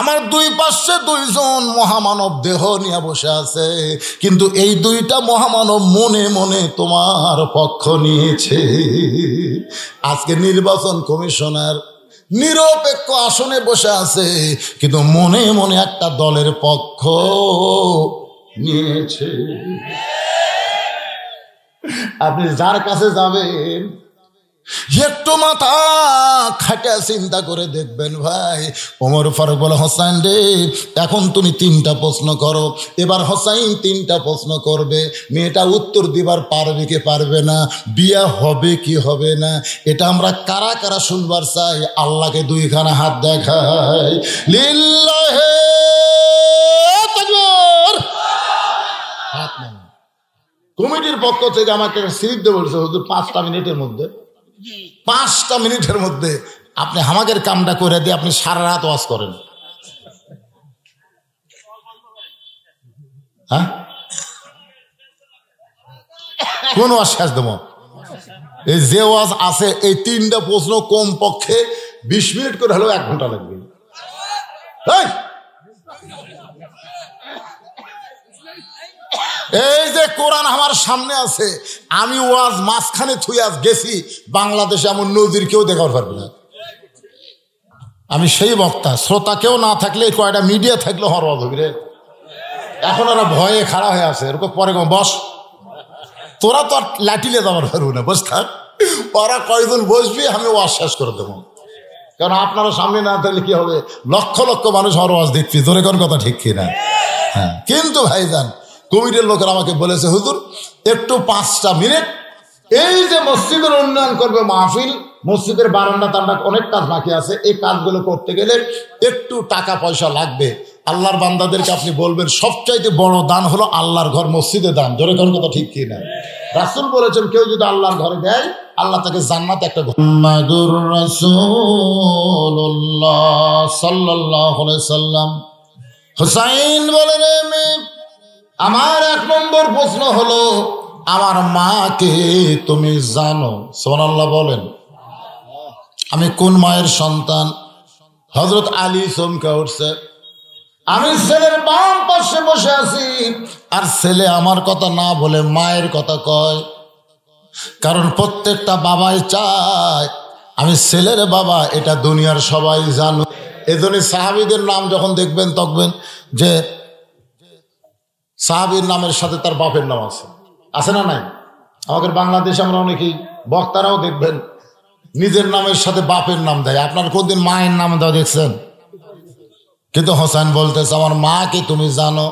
A: আমার দুই পাশে দুইজন মহামানব দেহ নিয়ে বসে আছে, কিন্তু এই দুইটা মহামানব মনে মনে তোমার পক্ষ নিয়েছে। আজকে নির্বাচন কমিশনার নিরপেক্ষ আসনে বসে আছে, কিন্তু মনে মনে একটা দলের পক্ষ নিয়েছে। আপনি যার কাছে যাবেন একটু মাথা খাটা চিন্তা করে দেখবেন ভাই। ওমর ফারুক বলে, হোসাইন রে, এখন তুমি 3টা প্রশ্ন করো। এবার হোসাইন 3টা প্রশ্ন করবে, মেয়েটা উত্তর দিবার পারবে কি পারবে না, বিয়া হবে কি হবে না, এটা আমরা কারা কারা শুনবার চাই? আল্লাহকে 2খানা হাত দেখাই, লিল্লাহে তাকবীর। হাত নামান। কমিটির পক্ষ থেকে আমাকে স্লিপ দিয়ে বলছে, হুজুর 5টা মিনিটের মধ্যে 5টা মিনিটের মধ্যে আপনি হামাকের কামটা করে দিয়ে আপনি সারা রাত ওয়াজ করেন। হ্যাঁ, কোন ওয়াজ শেষ দেব? এই যে ওয়াজ আছে, এই 3টা প্রশ্ন কম পক্ষে 20 মিনিট করে হলেও 1 ঘন্টা লাগবে। এই যে কোরআন আমার সামনে আছে, আমি ওয়াজ মাঝখানে থুই আজ গেছি, বাংলাদেশে এমন নজির কেউ দেখাতে পারবে না। আমি সেই বক্তা, শ্রোতা কেউ না থাকলে, কয়টা মিডিয়া থাকলে হর ওয়াজ হবে রে। এখন ওরা ভয়ে খাড়া হয়ে আছে, এরকম পরে বস, তোরা তো আর লাঠিলে যাবার পারবো না, বস থাক। ওরা কয়জন বসবি, আমি ওয়াজ শেষ করে দেবো। কারণ আপনারা সামনে না থাকলে কি হবে, লক্ষ লক্ষ মানুষ হর ওয়াজ দেখছি, জোরে কোন কথা ঠিক কিনা? হ্যাঁ, কিন্তু ভাইজান কমিটির লোকেরা আমাকে বলেছে, হুজুর একটু 5টা মিনিট, এই যে মসজিদের উন্নয়ন করবে মাহফিল, মসজিদের বারান্দা টান্ডা অনেক কাজ বাকি আছে, এই কাজগুলো করতে গেলে একটু টাকা পয়সা লাগবে। আল্লাহর বান্দাদেরকে আপনি বলবেন, সবচাইতে বড় দান হলো আল্লাহর ঘর, মসজিদে দান। জোরে কোন কথা ঠিক কিনা? রাসূল বলেছেন, কেউ যদি আল্লাহর ঘরে দেয়, আল্লাহ তাকে জান্নাতে একটা মুহাম্মাদুর রাসূলুল্লাহ সাল্লাল্লাহু আলাইহি সাল্লাম। হুসাইন বলে, রে মেয়ে, আমার 1 নম্বর প্রশ্ন হলো, আমার মাকে তুমি জানো? সুবহানাল্লাহ বলেন। আমি কোন মায়ের সন্তান? হযরত আলী চমকে উঠছে। আমি ছেলের বাম পাশে বসে আছি, আর ছেলে আমার কথা না বলে মায়ের কথা কয়। কারণ প্রত্যেকটা বাবাই চায় আমি ছেলের বাবা, এটা দুনিয়ার সবাই জানো। এজন্য সাহাবীদের নাম যখন দেখবেন তখন যে সাহাবীর নামের সাথে তার বাপের নাম আছে না নাই? আমাদের বাংলাদেশে আমরা অনেকেই বক্তারাও দেখবেন নিজের নামের সাথে বাপের নাম দেয়। আপনার কোনদিন মায়ের নাম দেওয়া দেখছেন? কিন্তু হোসেন বলতেছে, আমার মাকে তুমি জানো?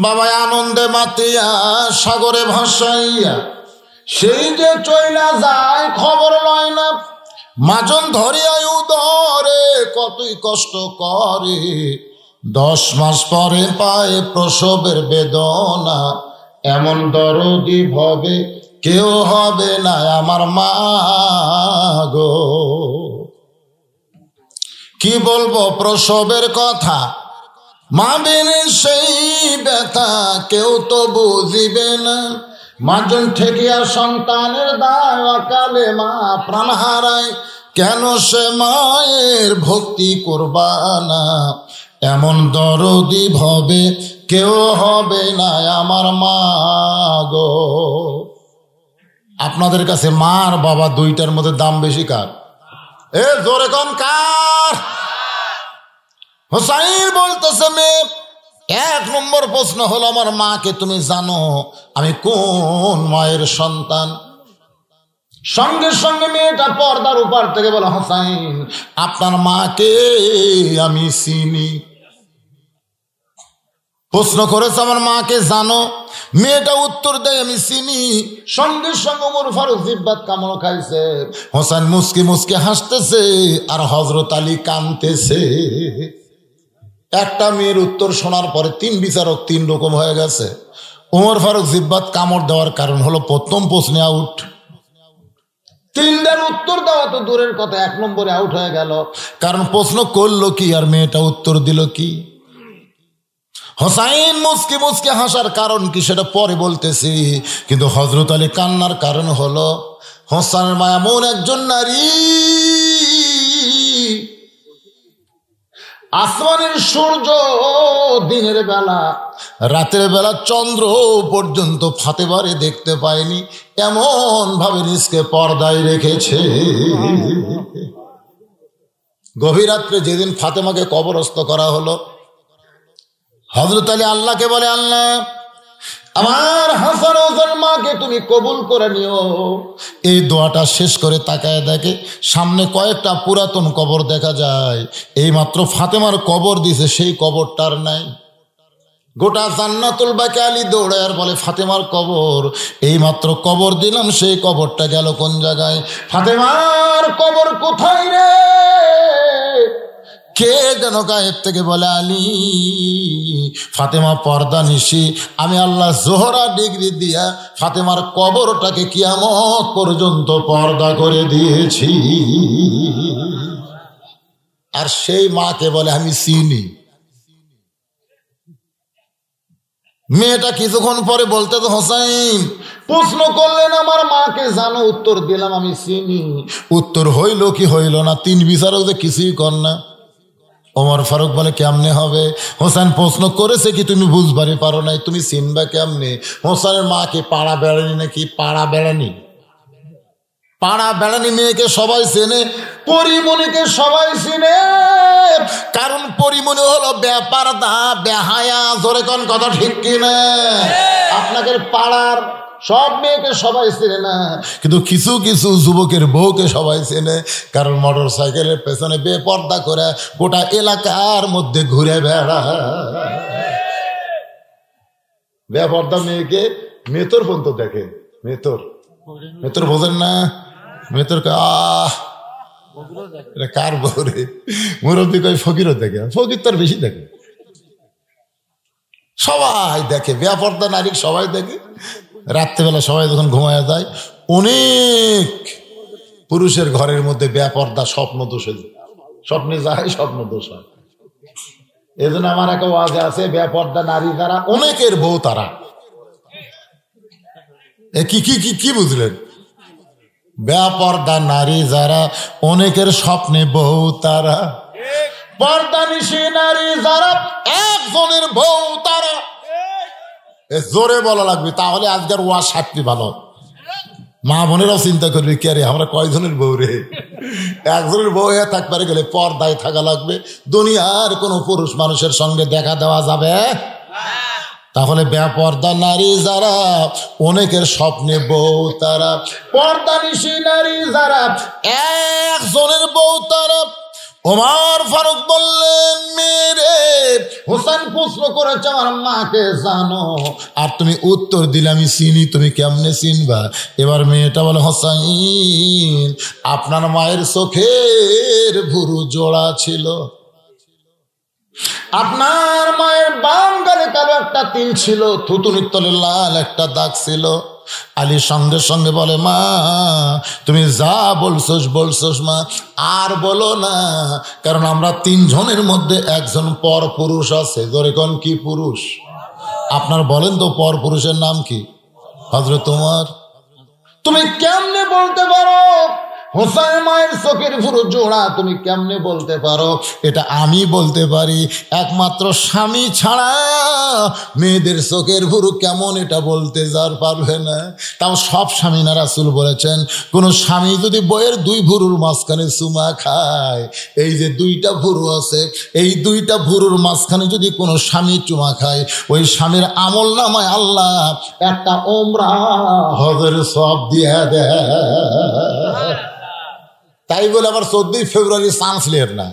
A: বাবা আনন্দে মাতিয়া সাগরে ভাসাইয়া সেই যে চইলা যায়, খবর লয় না। মাজন ধরিয়া উদরে কতই কষ্ট করে, 10 মাস পরে পায় প্রসবের বেদনা। এমন দরদি ভবে কেউ হবে না আমার মা গো। কি বলবো প্রসবের কথা, মা বিনে সেই ব্যথা কেউ তো বুঝিবে না। মাজন ঠেকিয়া সন্তানের দায়, অকালে মা প্রাণ হারায়, কেন সে মায়ের ভক্তি করবানা, এমন দরদি ভবে কেউ হবে না আমার মা গো। আপনাদের কাছে মার বাবা দুইটার মধ্যে দাম বেশি কার? এ জোরে কোন কার? হোসাইন বলতেছে মেয়ে, এক নম্বর প্রশ্ন হলো আমার মাকে তুমি জানো আমি কোন মায়ের সন্তান? সঙ্গে সঙ্গে মেয়েটা পর্দার উপর থেকে বলে, হোসাইন আপনার মাকে আমি চিনি। প্রশ্ন করেছে আমার মাকে জানো? মেয়েটা উত্তর দেয় আমি চিনি। সঙ্গে সঙ্গে ওমর ফারুক জিব্বাত কামড় খাইছে। হোসেন মুস্কি মুস্কি হাসতেছে আর হযরত আলী কাঁদতেছে। একটা মেয়ের উত্তর শোনার পরে তিন বিচারক তিন রকম হয়ে গেছে। ওমর ফারুক জিব্বাত কামড় দেওয়ার কারণ হলো প্রথম প্রশ্নে আউট, তিনটার উত্তর দেওয়া তো দূরের কথা, এক নম্বরে আউট হয়ে গেল। কারণ প্রশ্ন করলো কি আর মেয়েটা উত্তর দিল কি। হোসাইন মুস্কি মুস্কি হাসার কারণ কি সেটা পরে বলতেছি, কিন্তু হযরত আলী কান্নার কারণ হলো হোসেনের মা এমন একজন নারী, আসমানের সূর্য দিনের বেলা রাতের বেলা চন্দ্র পর্যন্ত ফাতেমারে দেখতে পায়নি, এমন ভাবে নিজকে পর্দায় রেখেছে। গভীর রাত্রে যেদিন ফাতেমাকে কবরস্থ করা হলো, হযরত আলী আল্লাহকে বলে, আল্লাহ আমার হাসান হোসেন মাকে তুমি কবুল করে নিও। এই দোয়াটা শেষ করে তাকায় দেখে সামনে কয়েকটা পুরাতন কবর দেখা যায়। এই মাত্র ফাতেমার কবর দিছে, সেই কবরটার নাই। গোটা জান্নাতুল বাকি আলী দৌড়ে আর বলে, ফাতেমার কবর এই মাত্র কবর দিলাম, সেই কবরটা গেল কোন জায়গায়? ফাতেমার কবর কোথায় রে? কে যেন গায়েব থেকে বলে, আলী ফাতেমা পর্দা নিশি, আমি আল্লাহ জোহরা ডিগ্রি দিয়া ফাতেমার কবরটাকে কিয়ামত পর্যন্ত পর্দা করে দিয়েছি। আর সেই মাকে বলে আমি চিনি। মেয়েটা কিছুক্ষণ পরে বলতে তো, হোসাইন প্রশ্ন করলেন আমার মাকে জানো? উত্তর দিলাম আমি চিনি। উত্তর হইল কি হইল না, তিন বিচারক কিছুই কর না। ওমর ফারুক বলে, কেমনে হবে? হোসেন প্রশ্ন করেছে কি তুমি বুঝবারই পারো নাই, তুমি চিনবা কেমনে? হোসেনের মা কি পাড়া বেড়ানি নাকি? পাড়া বেড়ানি, পাড়া বেড়ানি মেয়েকে সবাই চেনে, পরিমণিকে সবাই চিনে। কারণ পরিমণি হলো বেপারদা বেহায়া। জোরে কোন কথা ঠিক কিনা? আপনাকে পাড়ার সব মেয়েকে সবাই চেনে না, কিন্তু কিছু কিছু যুবকের বউকে সবাই চেনে। কারণ মোটর সাইকেলের পেছনে বেপর্দা করে গোটা এলাকার মধ্যে ঘুরে বেড়ায়। বেপর্দা মেয়েকে মেতর পর্যন্ত দেখে। মেতর, মেতর বোঝেন না? মেতর কার বউ রে? মুরব্বী কই ফকিরও দেখে, ফকির তার বেশি দেখে। সবাই দেখে, বেপর্দা নারী সবাই দেখে। রাত্রেবেলা সবাই যখন ঘুমায় যায়, অনেক পুরুষের ঘরের মধ্যে বেপর্দা স্বপ্ন দোষ, স্বপ্নে যায় স্বপ্ন দোষ হয়। এই জন্য আমার একটা ওয়াজে আছে, বেপর্দা নারী যারা অনেকের বউ তারা। কি কি কি কি বুঝলেন? বেপর্দা নারী যারা অনেকের স্বপ্নে বউ তারা, পর্দানিশী নারী যারা একজনের বউ তারা। জোরে বলা লাগবে, তাহলে আজকের ওয়াজ সাক্ষী ভালো। মা বোনেরাও চিন্তা করবে, কে রে আমরা কয়জনের বউ রে? একজনের বউ হয়ে থাকতে গেলে পর্দায় থাকা লাগবে, দুনিয়ার কোনো পুরুষ মানুষের সঙ্গে দেখা দেওয়া যাবে। তাহলে বেপর্দা নারী যারা অনেকের স্বপ্নে বউ তারা, পর্দানিশী নারী যারা একজনের বউ তারা। ওমর ফারুক বললেন, মেরে হোসেন প্রশ্ন করেছে আমার মাকে জানো? আর তুমি উত্তর দিলে আমি চিনি, তুমি কেমনে চিনবা? এবার মেয়েটা বলে, হোসাইন আপনার মায়ের চোখের ভুরু জোড়া ছিল, আপনার মায়ের বাম গালে কালো একটা তিল ছিল, থুতুনির তলে লাল একটা দাগ ছিল। আলী সঙ্গে সঙ্গে বলে, মা তুমি যা বলছোস বলছোস মা, আর বলো না, কারণ আমরা তিনজনের মধ্যে একজন পর পুরুষ আছে। ধরে কোন কি পুরুষ? আপনার বলেন তো পর পুরুষের নাম কি? হযরত ওমর। তুমি কেমনে বলতে পারো হোসাইন মায়ের চোখের ভুরু জোড়া তুমি কেমনে বলতে পারো? এটা আমি বলতে পারি, একমাত্র স্বামী ছাড়া মেয়েদের চোখের ভুরু কেমন এটা বলতে যার পারবে না। তাও সব স্বামী না, রাসূল বলেছেন কোন স্বামী যদি বইয়ের দুই ভুরুর মাঝখানে চুমা খায়, এই যে দুইটা ভুরু আছে, এই দুইটা ভুরুর মাঝখানে যদি কোনো স্বামী চুমা খায়, ওই স্বামীর আমল নামায় আল্লাহ একটা ওমরা হজের সওয়াব দিয়ে দেয়। তাই বলে আবার 14 ফেব্রুয়ারি চান্স লের না।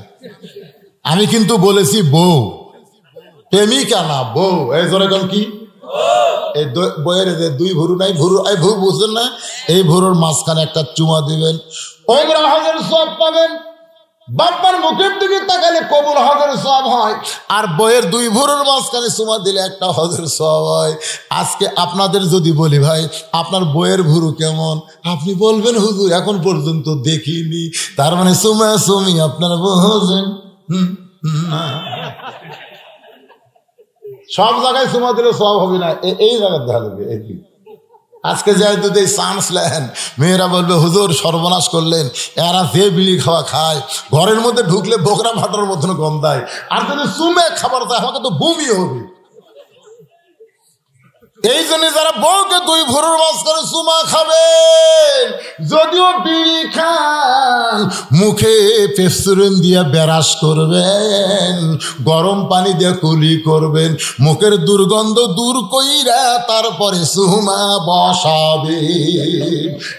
A: আমি কিন্তু বলেছি বউ, প্রেমিকা না, বউ। এই জোরে কোন কি এই বইয়ের যে দুই ভুরু নাই, ভুরু এই ভুরু বুঝছেন না, এই ভুরুর মাঝখানে একটা চুমা দিবেন, ওমরা হজের সওয়াব পাবেন। বাবার মুখের দিকে তাকালে কবুল হজের সওয়াব হয়, আর বইয়ের দুই ভুরুর মাঝখানে চুমা দিলে একটা হজের সওয়াব হয়। আজকে আপনাদের যদি বলি ভাই আপনার বইয়ের ভুরু কেমন, আপনি বলবেন হুজুর এখন পর্যন্ত দেখিনি, তার মানে চুমা চুমি আপনারা বোঝেন না। সব জায়গায় চুমা দিলে সওয়াব হবে না, এই জায়গায় দেখা যাবে। আজকে যাই যদি চান্স নেন, মেয়েরা বলবে হুজুর সর্বনাশ করলেন, এরা যে বিড়ি খাওয়া খায় ঘরের মধ্যে ঢুকলে বোকরা ফাটার মতন গন্ধায়, আর যদি চুমে খাবার দেয় আমাকে তো বমি হবে। এই জন্য যারা বউকে দুই ভুরুর মাঝখানে চুমা খাবেন, যদিও বিড়ি খান, মুখে পেপসুরিন দিয়ে ব্রাশ করবেন, গরম পানি দিয়ে কুলি করবেন, মুখের দুর্গন্ধ দূর কইরা তারপরে চুমা বসাবে,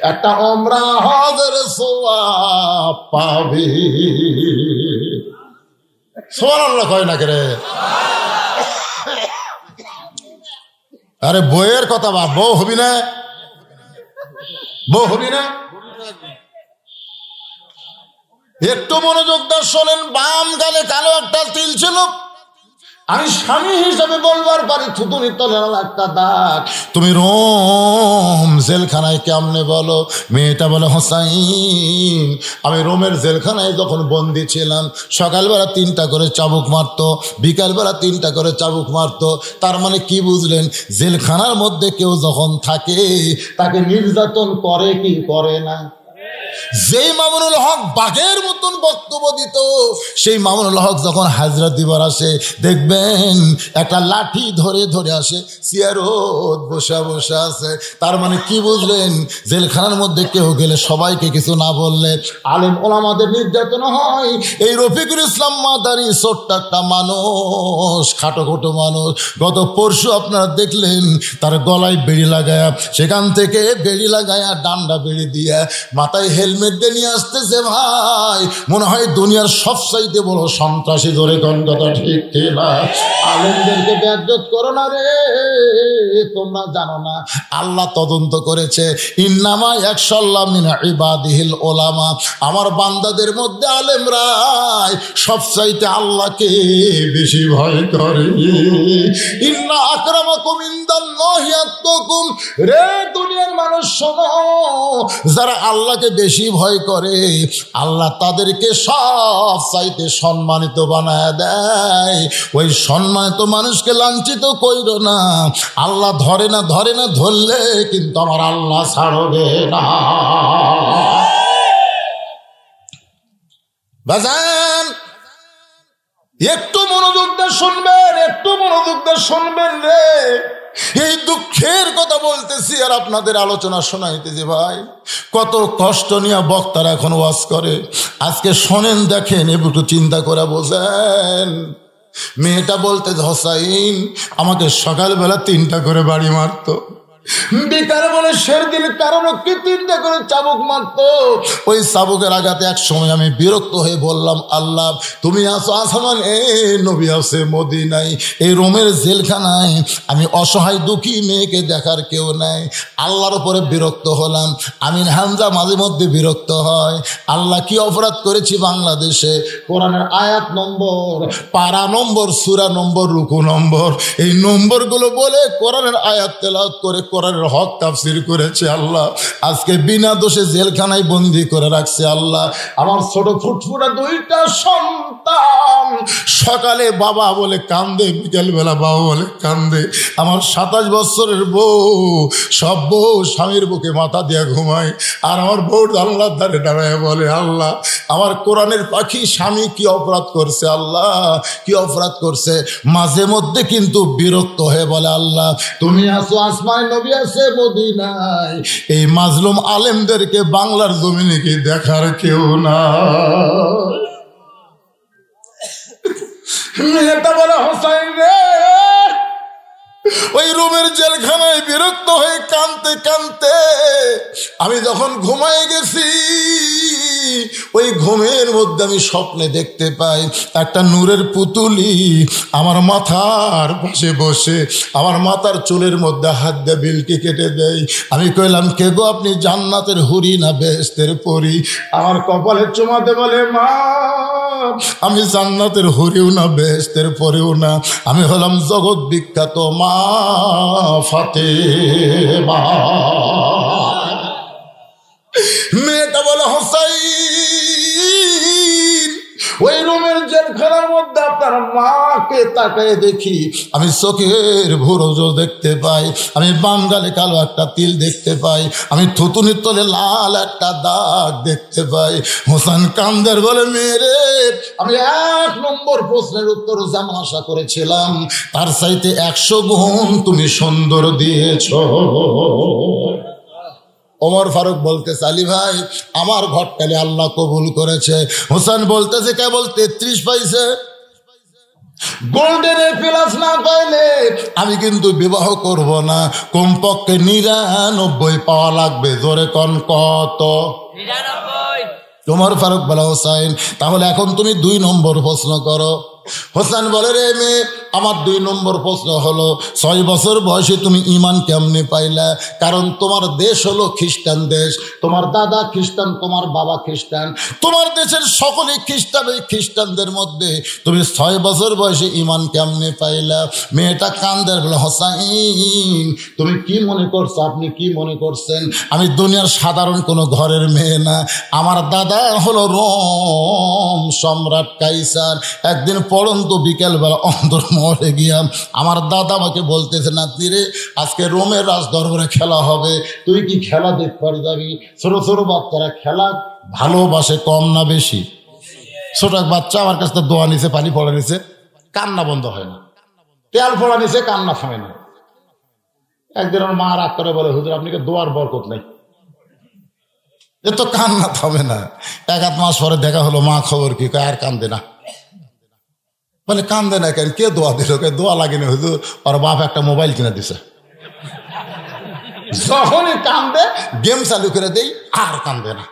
A: একটা ওমরা হজের সওয়াব পাবে। সুবহানাল্লাহ কয় না করে? আরে বইয়ের কথা বা বউ হবি না, বউ হবি না। একটু মনোযোগ দিয়ে শোনেন, বাম গালে কালো একটা তিল ছিল, আমি স্বামী হিসাবে বলবার পারি থুতুনি তলে একটা দাগ। তুমি রোম জেলখানায় কেমনে বলো? মেয়েটা বলে হোসাইন আমি রোমের জেলখানায় যখন বন্দি ছিলাম, সকালবেলা 3টা করে চাবুক মারতো, বিকালবেলা 3টা করে চাবুক মারতো। তার মানে কি বুঝলেন? জেলখানার মধ্যে কেউ যখন থাকে তাকে নির্যাতন করে কি করে না? যেই মামুনুল হক বাঘের মতন বক্তব্য দিত, সেই মামুনুল হক যখন হাজরা দিবার আসে দেখবেন একটা লাঠি ধরে ধরে আসে, চেয়ারত বসা বসা আছে। তার মানে কি বুঝলেন? জেলখানার মধ্যে কেউ গেলে সবাইকে কিছু না বললে আলেম ওলামাদের নির্যাতন হয়। এই রফিকুল ইসলাম মাদারি ছোট্ট একটা মানুষ, খাটো খোটো মানুষ, গত পরশু আপনারা দেখলেন তার গলায় বেড়ি লাগায়া, সেখান থেকে বেড়ি লাগায়া ডান্ডা বেড়ি দিয়া মাথায় হেলমেট দিয়ে নিয়ে আসতেছে। ভাই মনে হয় দুনিয়ার সবচাইতে বড় সন্ত্রাসী, ধরে কোন কথা ঠিক না? আলেমদেরকে বেয়াদত করো না রে, তোমরা জানো না আল্লাহ তদন্ত করেছে, ইন্নামা ইয়াখশাল্লাহ মিন ইবাদিহিল উলামা, আমার বান্দাদের মধ্যে আলেমরাই সবচাইতে আল্লাহকে বেশি ভয় করে। ইন্না আকরামাকুম ইনদাল্লাহি আতকাকুম, রে দুনিয়ার মানুষ শোনো, যারা আল্লাহকে বেশি ভয় করে আল্লাহ তাদেরকে সব চাইতে সম্মানিত বানায় দেয়। ওই সম্মানিত মানুষকে লাঞ্ছিত কইরো না, আল্লাহ ধরে না, ধরে না, ধরলে কিন্তু আমার আল্লাহ ছাড়বে না। বাজান একটু মনোযোগ দিয়ে শুনবেন, একটু মনোযোগ দিয়ে শুনবেন রে। এই দুঃখের কথা বলতেছি আর আপনাদের আলোচনা শোনাইতেছি। ভাই কত কষ্ট নিয়ে বক্তারা এখন ওয়াজ করে। আজকে শোনেন, দেখেন, একটু চিন্তা করে বোঝেন। মেয়েটা বলতে হোসাইন আমাকে সকালবেলা 3টা করে বাড়ি মারতো, বিকালে বলে শের দিলে কারণ কি 3টা করে চাবুক মারতো। ওই চাবুকের আঘাতে এক সময় আমি বিরক্ত হয়ে বললাম, আল্লাহ তুমি আছো আসমানে, নবী আছে মদিনায়, এই রোমের জেলখানায় আমি অসহায় দুঃখী মেয়েকে দেখার কেউ নাই। আল্লাহর উপরে বিরক্ত হলাম। আমিন হামজা মাঝে মধ্যে বিরক্ত হয়, আল্লাহ কি অপরাধ করেছি বাংলাদেশে? কোরআনের আয়াত নম্বর, পারা নম্বর, সূরা নম্বর, রুকু নম্বর, এই নম্বরগুলো বলে কোরআনের আয়াত তেলাওয়াত করে কোরআনের হক তাফসীর করেছে আল্লাহ, আজকে বিনা দোষে জেলখানায় বন্দি করে রাখছে আল্লাহ। আমার ছোট ফুটফুটা দুইটা সন্তান সকালে বাবা বলে কান্দে, বিকেলবেলা বাবা বলে কান্দে। আমার 27 বছরের বউ, সব বউ স্বামীর বুকে মাথা দিয়ে ঘুমায়, আর আমার বউ আল্লাহর ধারে দাঁড়ায় বলে আল্লাহ আমার কোরআনের পাখি স্বামী কি অপরাধ করছে, আল্লাহ কি অপরাধ করছে। মাঝে মধ্যে কিন্তু বিরক্ত হয়ে বলে আল্লাহ তুমি আছো আসমানে, নবী আছে মদিনায়, এই মাজলুম আলেমদেরকে বাংলার জমিনে কি দেখার কেউ না। মেয়েটা বলে হোসাইন রে, ওই রুমের জেলখানায় বিরক্ত হয়ে কাঁদতে কাঁদতে আমি যখন ঘুমায় গেছি, ওই ঘুমের মধ্যে আমি স্বপ্নে দেখতে পাই একটা নূরের পুতুলি আমার মাথার পাশে বসে আমার মাথার চুলের মধ্যে হাত দিয়ে বিলটি কেটে দেয়। আমি কইলাম কে গো আপনি? জান্নাতের হুরি না বেহেশতের পরী? আমার কপালে চুমাতে বলে মা আমি জান্নাতের হরিও না বেহেশতের পরেও না, আমি হলাম জগৎ বিখ্যাত মা ফাতেমা। মেয়েটা বলে হোসাইন, ওই রুমের জেলখানার মধ্যে আপনার মাকে তাকায় দেখি, আমি চোখের ভুরুজো দেখতে পাই, আমি বাম গালে কালো একটা তিল দেখতে পাই, আমি থুতুনির তলে লাল একটা দাগ দেখতে পাই। হোসেন কান্দের বলে মেরে আমি 1 নম্বর প্রশ্নের উত্তর যেমন আশা করেছিলাম তার চাইতে 100 গুণ তুমি সুন্দর দিয়েছ। ওমর ফারুক বলতেছে আলী ভাই আমার ঘটকালে আল্লাহ কবুল করেছে। হোসেন বলতেছে কেবল 33 পাইছে, গোল্ডেন প্লাস না পাইলে আমি কিন্তু বিবাহ করব না, কমপক্ষে 99 পাওয়া লাগবে। জোরে কোন কত? 99। ওমর ফারুক বলে হোসেন তাহলে এখন তুমি 2 নম্বর প্রশ্ন করো। হোসেন বলে রে মেয়ে আমার 2 নম্বর প্রশ্ন হলো 6 বছর বয়সে তুমি ঈমান কেমনে পাইলা? কারণ তোমার দেশ হলো খ্রিস্টান দেশ, তোমার দাদা খ্রিস্টান, তোমার বাবা খ্রিস্টান, তোমার দেশের সকলেই খ্রিস্টান, ওই খ্রিস্টানদের মধ্যে তুমি 6 বছর বয়সে ঈমান কেমনে পাইলা? মেয়েটা কান্দের বলে হোসাইন তুমি কি মনে করছো, আপনি কি মনে করছেন আমি দুনিয়ার সাধারণ কোনো ঘরের মেয়ে না, আমার দাদা হলো রোম সম্রাট কাইসার। একদিন পড়ন্ত বিকেলবেলা অন্তর মরে গিয়া আমার দাদা আমাকে বলতেছে নাতি রে আজকে রোমের রাজ দরবারে খেলা হবে, তুই কি খেলা দেখতে যাবি? ছোট ছোট বাচ্চারা খেলা ভালোবাসে কম না বেশি? ছোট এক বাচ্চা আমার কাছে দোয়া নিছে, পানি পড়া নিছে, কান্না বন্ধ হয় না, তেল পড়া নিছে, কান্না থামে না। একদিন আমার মা রাগ করে বলে হুজুর আপনি কি দোয়ার বরকত নেই? এ তো কান্না থামে না। 1-1 মাস পরে দেখা হলো, মা খবর কি? আর কান্দে না। বলে কান্দে না কেন? কে দোয়া দিল? দোয়া লাগেনি হুজুর, ওর বাপ একটা মোবাইল কিনে দিছে। যখনই কান্দে গেম চালু করে দেই, আর কান্দে না।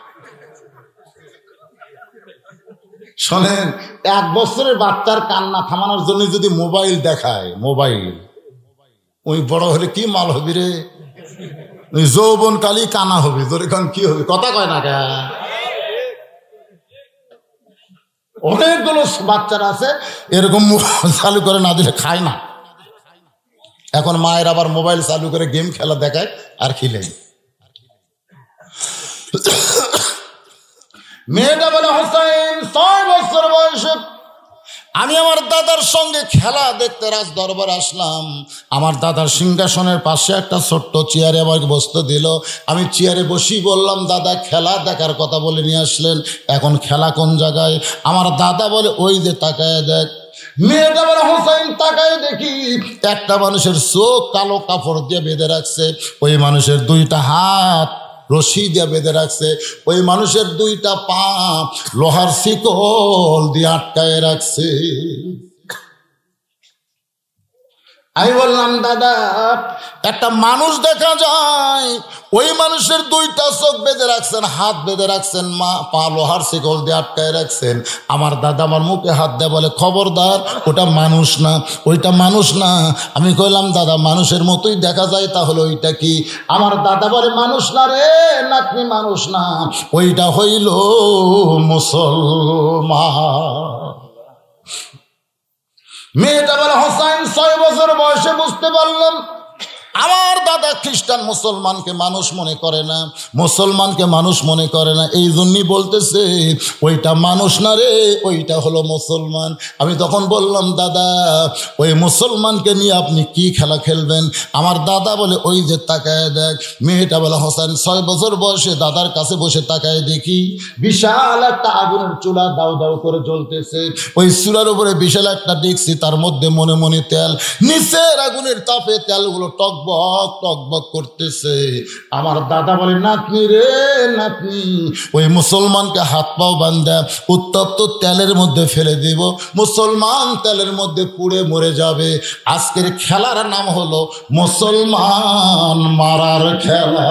A: শোনেন 1 বছরের বাচ্চার কান্না থামানোর জন্য যদি মোবাইল দেখায়, মোবাইল ওই বড় হলে কি মাল হবি রে? ওই যৌবন কালি কানা হবি, তোর এখন কি হবে? কথা কয় না কে? অনেকগুলো বাচ্চারা আছে এরকম চালু করে না দিলে খায় না। এখন মায়ের আবার মোবাইল চালু করে গেম খেলা দেখায় আর খেলে। মেয়েটা বলে হোসেন 6 বছর বয়সে আমি আমার দাদার সঙ্গে খেলা দেখতে রাজ দরবার আসলাম। আমার দাদার সিংহাসনের পাশে একটা ছোট্ট চেয়ারে আমাকে বসতে দিল। আমি চেয়ারে বসি বললাম দাদা খেলা দেখার কথা বলে নিয়ে আসলেন, এখন খেলা কোন জায়গায়? আমার দাদা বলে ওই যে তাকায় দেখ। মেয়েটা বলে হোসেন তাকায় দেখি একটা মানুষের চোখ কালো কাপড় দিয়ে বেঁধে রাখছে, ওই মানুষের 2টা হাত রশি দিয়ে বেঁধে রাখছে, ওই মানুষের 2টা পা লোহার শিকল দিয়ে আটকায় রাখছে। আমি বললাম দাদা একটা মানুষ দেখা যায়, ওই মানুষের 2টা চোখ বেঁধে রাখছেন, হাত বেঁধে রাখছেন, পা লোহার শিকল দিয়ে আটকায় রাখছেন। আমার দাদা আমার মুখে হাত দেয় বলে খবরদার ওটা মানুষ না, ওইটা মানুষ না। আমি কইলাম দাদা মানুষের মতোই দেখা যায়, তাহলে ওইটা কি? আমার দাদা বলে মানুষ না রে নাতনি, মানুষ না, ওইটা হইল মুসলমান। মেয়েটা বলে হোসেন 6 বছর বয়সে বুঝতে পারলাম আমার দাদা খ্রিস্টান মুসলমানকে মানুষ মনে করে না, মুসলমানকে মানুষ মনে করে না, এই জন্যই বলতেছে ওইটা মানুষ না রে, ওইটা হলো মুসলমান। আমি তখন বললাম, দাদা ওই মুসলমানকে নিয়ে আপনি কি খেলা খেলবেন? আমার দাদা বলে, ওই যে তাকায় দেখ। মেয়েটা বলে, হোসেন 6 বছর বয়সে দাদার কাছে বসে তাকায় দেখি বিশাল একটা আগুনের চুলা দাউ দাউ করে জ্বলতেছে। ওই চুলার উপরে বিশাল একটা দেখছি, তার মধ্যে মনে মনে তেল, নিচের আগুনের তাপে তেলগুলো টকবক টকবক করতেছে। আমার দাদা বলে, নাতনি রে নাতনি, ওই মুসলমানকে হাত পাও বান্ধা উত্তপ্ত তেলের মধ্যে ফেলে দিব, মুসলমান তেলের মধ্যে পুড়ে মরে যাবে। আজকের খেলার নাম হলো মুসলমান মারার খেলা।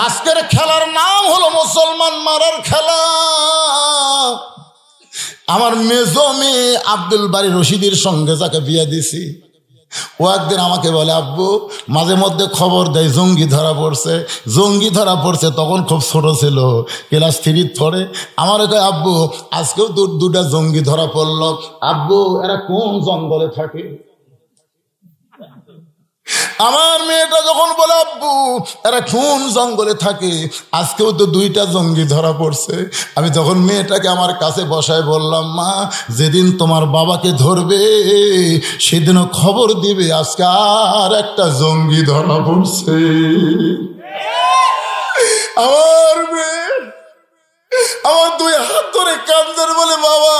A: আজকের খেলার নাম হলো মুসলমান মারার খেলা। আমার মেজো মেয়ে আব্দুল বারী রশিদের সঙ্গে যাকে বিয়ে দিছি, ও একদিন আমাকে বলে, আব্বু মাঝে মধ্যে খবর দেয় জঙ্গি ধরা পড়ছে, জঙ্গি ধরা পড়ছে। তখন খুব ছোট ছিল, ক্লাস 3 পড়ে। আমার কয়, আব্বু আজকেও 2টা জঙ্গি ধরা পড়লো। আব্বু এরা কোন জঙ্গলে থাকে? আমার মেয়েটা যখন বলে, আব্বু এরা কোন জঙ্গলে থাকে, আজকেও তো 2টা জঙ্গি ধরা পড়ছে। আমি তখন মেয়েটাকে আমার কাছে বসায় বললাম, মা যেদিন তোমার বাবাকে ধরবে সেদিনও খবর দিবে আজকে আর একটা জঙ্গি ধরা পড়ছে। আমার মেয়ে আমার 2 হাত ধরে কাঁদছেন, বলে, বাবা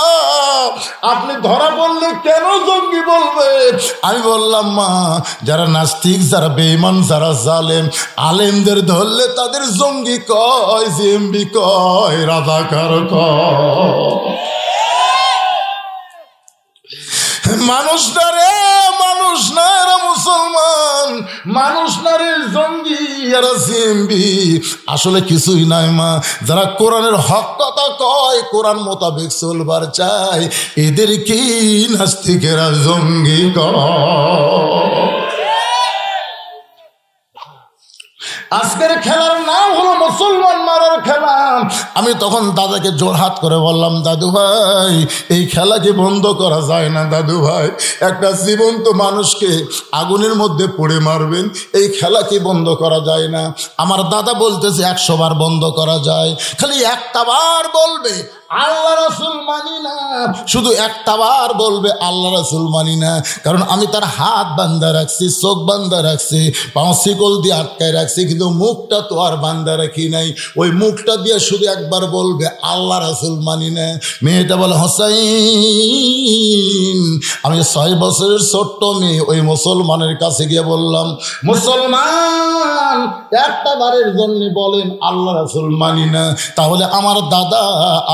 A: আপনি ধরা পড়লে কেন জঙ্গি বলবে? আমি বললাম, মা যারা নাস্তিক, যারা বেঈমান, যারা জালেম, আলেমদের ধরলে তাদের জঙ্গি কয়, জিএমবি কয়, রাজাকার কয়। মানুষ না রে, মানুষ না, এরা মুসলমান। মানুষ না রে, জঙ্গি, এরা জিএমবি। আসলে কিছুই নাই মা, যারা কোরআনের হক কথা কয়, কোরআন মোতাবেক চলবার চায়, এদেরকেই নাস্তিকেরা জঙ্গি কয়। আজকের খেলার নাম হলো মুসলমান মারার খেলা। আমি তখন দাদাকে জোরহাত করে বললাম, দাদু ভাই এই খেলাকে বন্ধ করা যায় না, দাদু ভাই একটা জীবন্ত মানুষকে আগুনের মধ্যে পুড়ে মারবেন, এই খেলাকে বন্ধ করা যায় না। আমার দাদা বলতেছে 100 বার বন্ধ করা যায়, খালি একটা বার বলবে আল্লাহ রাসূল মানি না, শুধু একটা বার বলবে আল্লাহ রাসূল মানি না। কারণ আমি তার হাত বান্ধা রাখছি, চোখ বান্ধা রাখছি, পাঁচ শিকল দিয়ে আটকায় রাখছি, কিন্তু মুখটা তো আর বান্ধা রাখি নাই। ওই মুখটা দিয়ে শুধু একবার বলবে আল্লাহ রাসূল মানি না। মেয়েটা বলে, হোসাইন আমি 6 বছরের ছোট্ট মেয়ে ওই মুসলমানের কাছে গিয়ে বললাম, মুসলমান একটা বারের জন্য বলেন আল্লাহ রাসূল মানি না, তাহলে আমার দাদা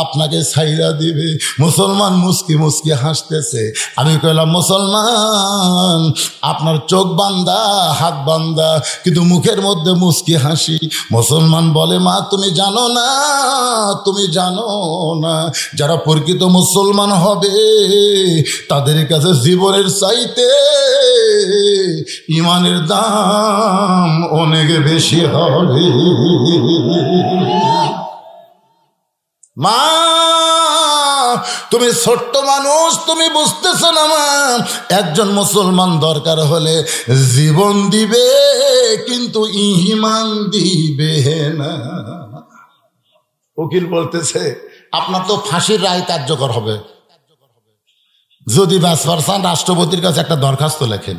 A: আপনাকে ছাইরা দিবে। মুসলমান মুস্কি মুস্কি হাসতেছে। আমি কইলাম, মুসলমান আপনার চোখ বান্ধা, হাত বান্ধা, কিন্তু মুখের মধ্যে মুস্কি হাসি। মুসলমান বলে, মা তুমি জানো না, তুমি জানো না, যারা প্রকৃত মুসলমান হবে তাদের কাছে জীবনের চাইতে ইমানের দাম অনেক বেশি হবে। মা তুমি ছোট্ট মানুষ, তুমি বুঝতেছো না মা, একজন মুসলমান দরকার হলে জীবন দিবে কিন্তু ঈমান দিবে না। উকিল বলতেছে, আপনার তো ফাঁসির রায় কার্যকর হবে, যদি বাঁচবার চান রাষ্ট্রপতির কাছে একটা দরখাস্ত লেখেন,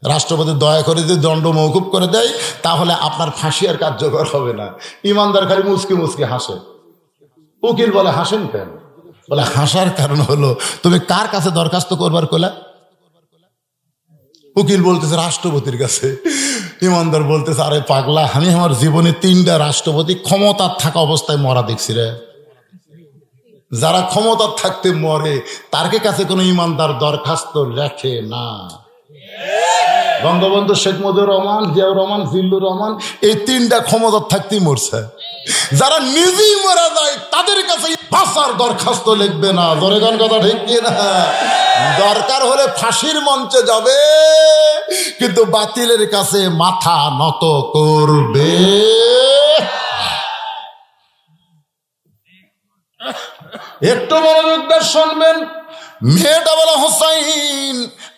A: রাষ্ট্রপতি দয়া করে যদি দণ্ড মওকুফ করে দেয় তাহলে আপনার ফাঁসি আর কার্যকর হবে না। ইমানদার খালি মুচকি মুচকি হাসে। উকিল বলে, হাসেন কেন? বলে, হাসার কারণ হলো তুমি কার কাছে দরখাস্ত করবার কোলা? উকিল বলতেছে, রাষ্ট্রপতির কাছে। ইমানদার বলতেছে, আরে পাগলা, আমি আমার জীবনে 3টা রাষ্ট্রপতি ক্ষমতার থাকা অবস্থায় মরা দেখছি রে। যারা ক্ষমতার থাকতে মরে তার কাছে কোনো ইমানদার দরখাস্ত লেখে না। বঙ্গবন্ধু শেখ মুজিবুর রহমান, জিয়াউর রহমান, জিল্লুর রহমান, এই 3টা ক্ষমতার থাকতেই মরছে। যারা নিজেই মারা যায় তাদের কাছে ফাঁসার দরখাস্ত লিখবে না। ধরে গান কথা ঠিক কিনা? দরকার হলে ফাঁসির মঞ্চে যাবে, কিন্তু বাতিলের কাছে মাথা নত করবে। একটু মনোযোগ দিয়ে শুনবেন। মেয়েটা বলে হোসাইন,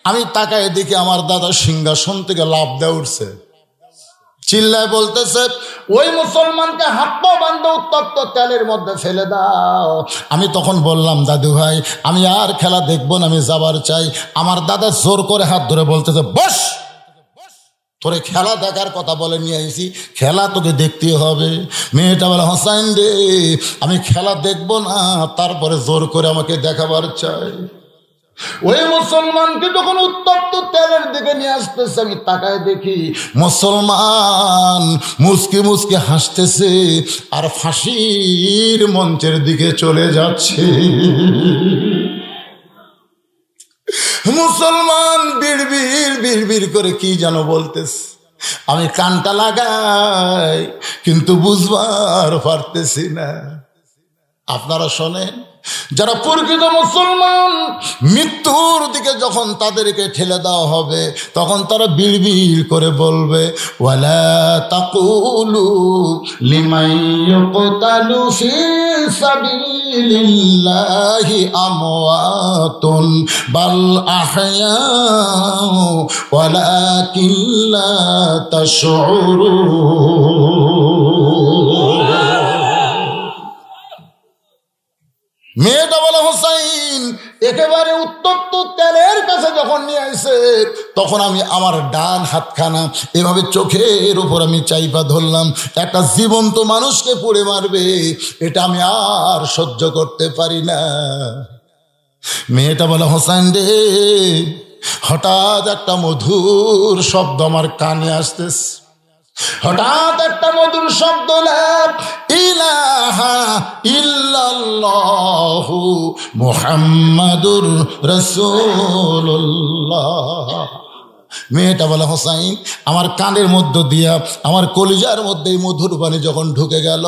A: আমি তাকায় দেখি আমার দাদা সিংহাসন থেকে লাফ দিয়ে উঠছে, চিল্লায় বলতেছে ওই মুসলমানকে হাত পা বান্ধা উত্তপ্ত তেলের মধ্যে ফেলে দাও। আমি তখন বললাম দাদু ভাই আমি আর খেলা দেখবো না, আমি যাবার চাই। আমার দাদা জোর করে হাত ধরে বলতেছে বস, তোরে খেলা দেখার কথা বলে নিয়ে আইছি, খেলা তোকে দেখতে হবে। মেয়েটা বলে হোসাইন রে আমি খেলা দেখবো না, তারপরে জোর করে আমাকে দেখাবার চাই। ওই মুসলমানকে যখন উত্তপ্ত তেলের দিকে নিয়ে আসতেছে, আমি তাকায় দেখি মুসলমান মুসকে মুসকে হাসতেছে আর ফাঁসির মঞ্চের দিকে চলে যাচ্ছে। মুসলমান বিড়বিড় করে কি যেন বলতেছে, আমি কানটা লাগাই কিন্তু বুঝবার পারতেছি না। আপনারা শোনেন, যারা প্রকৃত মুসলমান মৃত্যুর দিকে যখন তাদেরকে ঠেলে দেওয়া হবে তখন তারা বিড়বিড় করে বলবে ওয়ালা তাকুলু লিমান ইউকতালু ফি সাবিলিল্লাহি আমওয়াতুন বাল আহয়াউ ওয়ালাকিন লা তাশউরুন। মেয়েটা বলে হোসাইন একেবারে উত্তপ্ত তেলের কাছে যখন নিয়ে আসে তখন আমি আমার ডান হাতখানা এভাবে চোখের উপর আমি চাইপা ধরলাম। একটা জীবন্ত মানুষকে পুড়ে মারবে, এটা আমি আর সহ্য করতে পারি না। মেয়েটা বলে হোসাইন রে হঠাৎ একটা মধুর শব্দ আমার কানে আসতেছে, হঠাৎ একটা মধুর শব্দ লা ইলাহা ইল্লাল্লাহু মুহাম্মাদুর রাসূলুল্লাহ। মেয়েটা বলে হোসাইন আমার কানের মধ্য দিয়া আমার কলিজার মধ্যে মধুর বাণী যখন ঢুকে গেল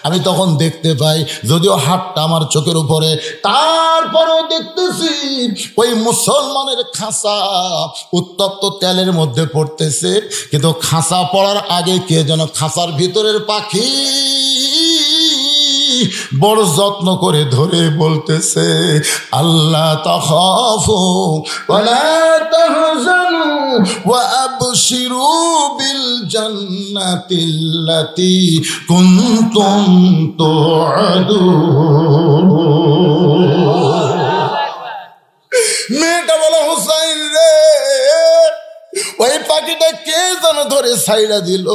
A: আমি তখন দেখতে পাই, যদিও হাতটা আমার চোখের উপরে, তারপরেও দেখতেছি ওই মুসলমানের খাঁচা উত্তপ্ত তেলের মধ্যে পড়তেছে, কিন্তু খাঁচা পড়ার আগে কে যেন খাঁচার ভিতরের পাখি বড় যত্ন করে ধরে বলতেছে আল্লাহ তাখাফু ওয়ালা তাহজানু ওয়া আবশিরু বিল জান্নাতিল্লাতী কুনতুম তুআদুন। মেয়েটা বলে হোসাইন রে ওই পাখিটা কে যেন ধরে ছাইড়া দিল,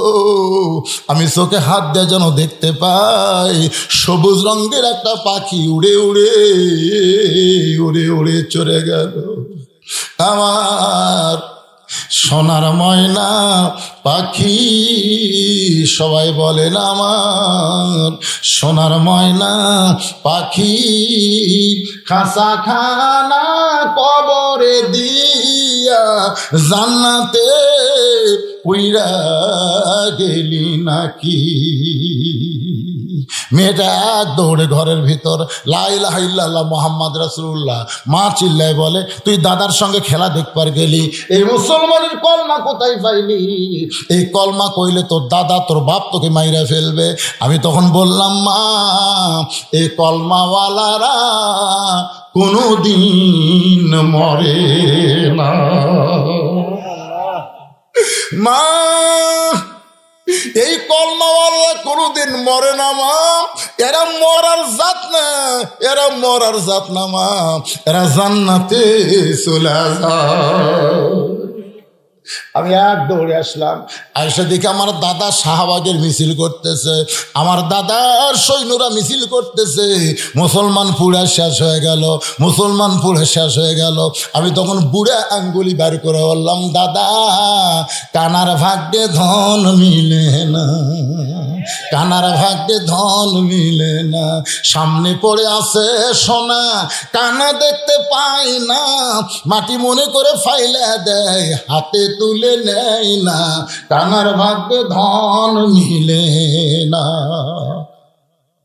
A: আমি চোখে হাত দিয়ে যেন দেখতে পাই সবুজ রঙের একটা পাখি উড়ে উড়ে উড়ে উড়ে চলে গেল। আমার সোনার ময়না পাখি, সবাই বলেন আমার সোনার ময়না পাখি, খাঁচা খানা কবরে দিয়া জান্নাতে উইরা গেলি নাকি। মেয়েটা এক দৌড়ে ঘরের ভিতর লা ইলাহা ইল্লাল্লাহ মুহাম্মদ রাসূলুল্লাহ। মা চিল্লায় বলে তুই দাদার সঙ্গে খেলা দেখবার গেলি, এই মুসলমানের কলমা কোথায় পাইলি? এই কলমা কইলে তোর দাদা তোর বাপ তোকে মাইরা ফেলবে। আমি তখন বললাম মা এই কলমাওয়ালারা কোনোদিন মরে না মা, এই কলমাওয়ালা কোনোদিন মরে না মা, এরা মরার জাত না, এরা মরার জাত না মা, এরা জান্নাতে চলে যায়। আমি এক দৌড়ে আসলাম, আয়সা দেখি আমার দাদা শাহবাগের মিছিল করতেছে, আমার দাদার সৈন্যরা মিছিল করতেছে। মুসলমান পুরা শেষ হয়ে গেল, মুসলমান পুরা শেষ হয়ে গেল। আমি তখন বুড়া আঙ্গুলি বার করে বললাম দাদা কানার ভাগ্যে ধন মিলে না, কানার ভাগ্যে ধন মিলে না, সামনে পড়ে আছে সোনা কানা দেখতে পাই না, মাটি মনে করে ফাইলা দেয় হাতে তুলে নেয় না, কানার ভাগ্যে ধন মিলে না।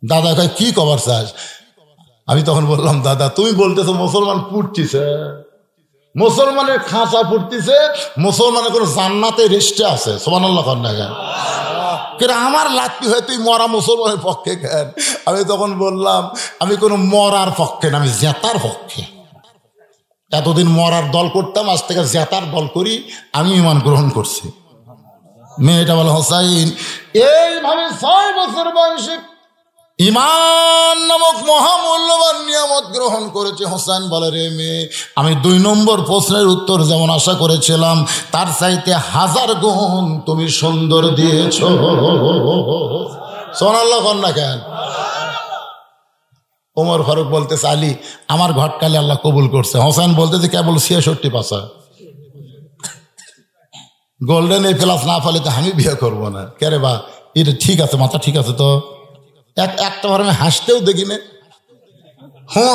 A: দাদা কয় কি কবার চাস? আমি তখন বললাম দাদা তুমি বলতেছো মুসলমান পুড়তিছে, মুসলমানের খাঁচা পুড়তিছে, মুসলমানের কোন জান্নাতে রেস্টে আছে, সুবহানাল্লাহ কর না কেন? কেন আমার লাত্তি হয় তুই মরা মুসলমানের পক্ষে কেন? আমি তখন বললাম আমি কোনো মরার পক্ষে না, আমি জেতার পক্ষে। এতদিন মরার দল করতাম, আজ থেকে জেতার দল করি, আমি ঈমান গ্রহণ করছি। মেয়েটা বলে হোসাইন এইভাবে 6 বছর বয়সে ঈমান নামক মহামূল্যবান নিয়ামত গ্রহণ করেছে। হোসেন বলে রে মেয়ে, আমি 2 নম্বর প্রশ্নের উত্তর যেমন আশা করেছিলাম তার চাইতে 1000 গুণ তুমি সুন্দর দিয়েছ। সুবহানাল্লাহ কন্যা কেন? ওমর ফারুক বলতেছে আলী আমার ঘটকালে আল্লাহ কবুল করছে। হোসেন বলতেছে কেবল 66 পাশা, গোল্ডেন এ প্লাস না ফেলে তো আমি বিয়ে করবো না। কে রে বা, এটা ঠিক আছে, মাথা ঠিক আছে তো? একটা বার আমি হাসতেও দেখি না,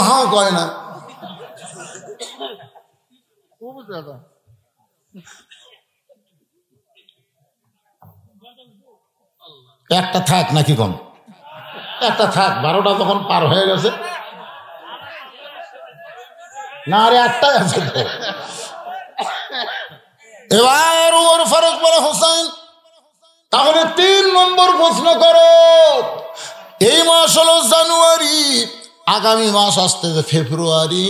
A: হাও কয় না। একটা থাক নাকি কম? একটা থাক, 12টা তখন পার হয়ে গেছে না, আরে একটাই আছে তো। এবার ওমর ফারুক বলে হোসেন তাহলে 3 নম্বর প্রশ্ন করো। এই মাস হলো জানুয়ারি, আগামী মাস আসতেছে ফেব্রুয়ারি।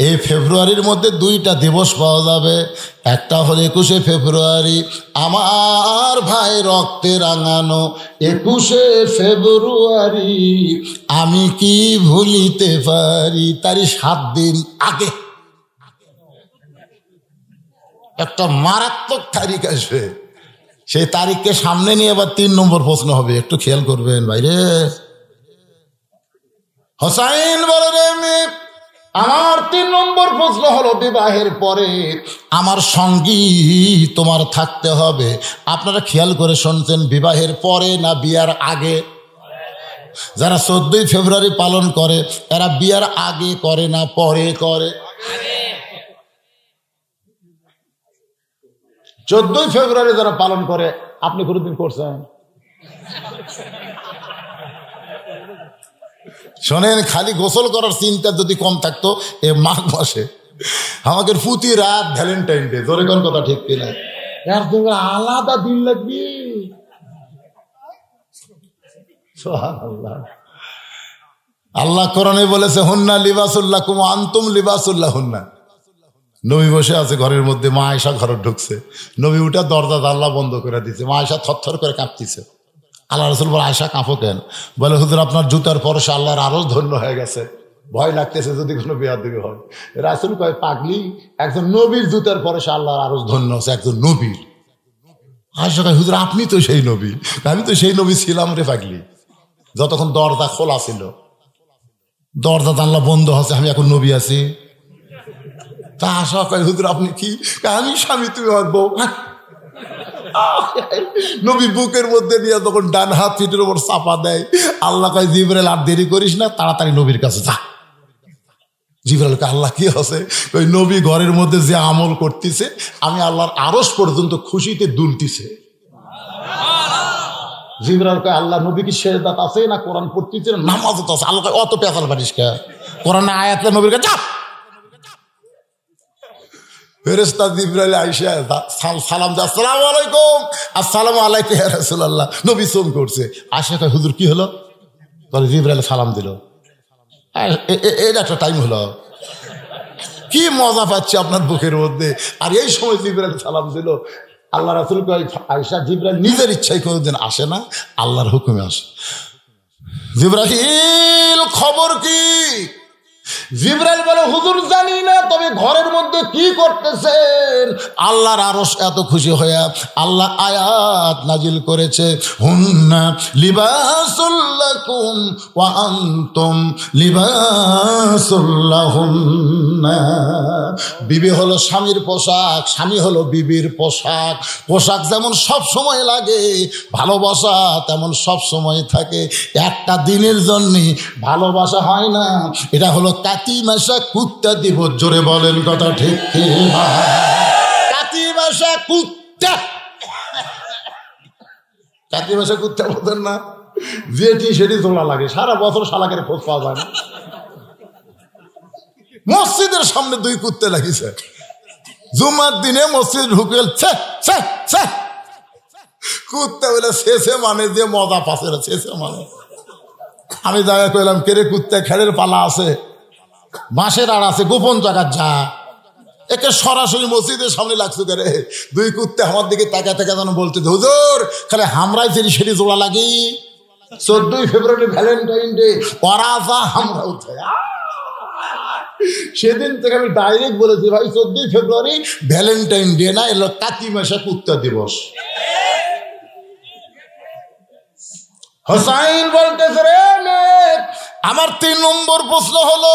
A: এই ফেব্রুয়ারির মধ্যে 2টা দিবস পাওয়া যাবে, একটা হলো 21শে ফেব্রুয়ারি, আমার ভাই রক্তে রাঙানো 21শে ফেব্রুয়ারি, আমি কি ভুলিতে পারি? তারই 7 দিন আগে একটা মারাত্মক তারিখ আসবে, সেই তারিখকে সামনে নিয়ে এবার 3 নম্বর প্রশ্ন হবে, একটু খেয়াল করবেন বাইরে। হোসাইন বলে রে মেয়ে, আমার 3 নম্বর প্রশ্ন হলো বিবাহের পরে আমার সঙ্গী তোমার থাকতে হবে। আপনারা খেয়াল করে শুনছেন, বিবাহের পরে না বিয়ার আগে? যারা 14ই ফেব্রুয়ারি পালন করে এরা বিয়ার আগে করে না পরে করে? 14ই ফেব্রুয়ারি যারা পালন করে, আপনি কোনদিন করছেন? শোনেন, খালি গোসল করার চিন্তা যদি কম থাকতো এ মাঘ মাসে আমাদের প্রতি রাত ভ্যালেন্টাইন ডে, জোরে কোন কথা ঠিক কিনা? এর জন্য আলাদা দিন লাগবে। আল্লাহ কোরআনে বলেছে হুন্না লিবাসুল্লাকুম ওয়া আনতুম লিবাসুল্লাহুন্না। নবী বসে আছে ঘরের মধ্যে, মা আয়েশা ঘরে ঢুকছে, নবী উঠে দরজা জানলা বন্ধ করে দিচ্ছে, মা আয়েশা থরথর করে কাঁপতিছে। আল্লাহ রাসূল বলে আয়েশা কাঁপো কেন? বলে হুজুর আপনার জুতার পরশে আল্লাহর আরো ধন্য হয়ে গেছে, ভয় লাগতেছে যদি কোনো বেয়াদবি হয়। রাসূল কয় পাগলি, একজন নবীর জুতার পরশে আল্লাহর আরো ধন্য হচ্ছে, একজন নবীর। আয়েশা কয় হুজুর আপনি তো সেই নবী। আমি তো সেই নবী ছিলাম রে পাগলি, যতক্ষণ দরজা খোলা ছিল, দরজা জানলা বন্ধ হচ্ছে, আমি এখন নবী আছি। তা আশা কয় হুজুর আপনি কি? আমি স্বামী, তুমি আমার বউ। নবী বুকের মধ্যে নিয়ে তখন ডান হাত পিঠের উপর চাপা দেয়। আল্লাহ কয় জিবরাইল আর দেরি করিস না, তাড়াতাড়ি নবীর কাছে যা। জিবরাইল কয় আল্লাহ কি আছে? ওই নবী ঘরের মধ্যে যে আমল করতেছে, আমি আল্লাহর আরশ পর্যন্ত খুশিতে দুলতিছে। জিবরাইল কয় আল্লাহ নবী কি সেজদাত আছে না কোরআন পড়তেছে না নামাজত আছে? আল্লাহ কয় অত পেঁচাল পারিস কে? কোরআনে আয়াতে নবীর কাছে যা। ফেরেশতা জিবরাইল আইসা সালাম দে, আসসালামু আলাইকুম। আসসালামু আলাইকুম ইয়া রাসূলুল্লাহ। নবী সোম করছে। আয়েশা কয় হুজুর কি হলো? বলে জিবরাইল সালাম দিল। এটা একটা টাইম হলো, কি মজা পাচ্ছি আপনার বুকের মধ্যে। আর এই সময় জিবরাইল সালাম দিল। আল্লাহ রাসূল কয় আয়েশা জিবরাইল নিজের ইচ্ছায় কোনোদিন আসে না, আল্লাহর হুকুমে আসে। জিবরাইল খবর কি? জিবরাইল বলে হুজুর জানি না, তবে ঘরের মধ্যে কি করতেছেন? আল্লাহর আরশ এত খুশি হয়ে আল্লাহ আয়াত নাজিল করেছে, হুন্না লিবাসুল লাকুম ওয়া আনতুম লিবাসুল লাহুন্না। বিবি হলো স্বামীর পোশাক, স্বামী হলো বিবির পোশাক। পোশাক যেমন সব সময় লাগে, ভালোবাসা তেমন সব সময় থাকে। একটা দিনের জন্য ভালোবাসা হয় না, এটা হলো কাতি মাসা কুত্তা দিব। জোরে বলেন কথা ঠিক কি? কাতি মাসা কুত্তা, কাতি মাসা কুত্তা বলেন না, যেটি সেটি তোলা লাগে, সারা বছর শালাকের খোঁজ পাওয়া যায় না। মসজিদের সামনে 2 কুত্তে লাগিয়েছে, জুমার দিনে মসজিদ ঢুকে কুত্তা বলে শেষে মানে যে মজা পাশে শেষে মানে। আমি জায়গা কইলাম কেরে কুত্তা খেড়ের পালা আছে, বাঁশের আড় আছে, গোপন জায়গা যা, একে সরাসরি মসজিদের সামনে লাগছে করে। দুই কুত্তে আমার দিকে তাকা তাকা যেন বলছে হুজুর খালি হামরাই ফেরি সেটি জোড়া লাগি। 14ই ফেব্রুয়ারি ভ্যালেন্টাইন ডে, ওরা যা আমরা উঠে। সেদিন থেকে আমি ডাইরেক্ট বলেছি ভাই 14ই ফেব্রুয়ারি ভ্যালেন্টাইন ডে না, এলো কাতি মাসে কুত্তা দিবস। হোসাইন বলতেছে রে আমার 3 নম্বর প্রশ্ন হলো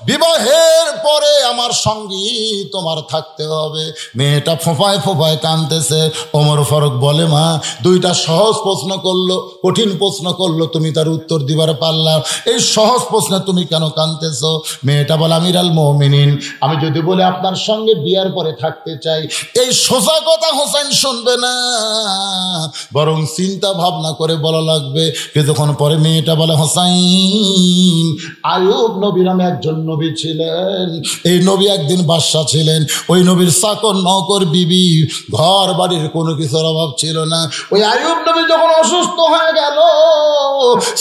A: বিবাহের পরে আমার সঙ্গী তোমার থাকতে হবে। মেয়েটা ফোঁপায় ফোঁপায় কাঁদতেছে। ওমর ফারুক বলে মা 2টা সহজ প্রশ্ন করলো, কঠিন প্রশ্ন করলো, তুমি তার উত্তর দিবার পারলা, এই সহজ প্রশ্নে তুমি কেন কাঁদতেছো? মেয়েটা বলে আমিরাল মুমিনিন আমি যদি বলে আপনার সঙ্গে বিয়ার পরে থাকতে চাই, এই সোজা কথা হোসেন শুনবে না, বরং চিন্তা ভাবনা করে বলা লাগবে। কিছুক্ষণ পরে মেয়েটা বলে হোসাইন আয়ুব নবী নামে একজন নবী ছিলেন, এই নবী একদিন বাদশা ছিলেন, ওই নবীর চাকর নকর বিবি ঘর বাড়ির কোনো কিছুর অভাব ছিল না। ওই আয়ুব নবী যখন অসুস্থ হয়ে গেল,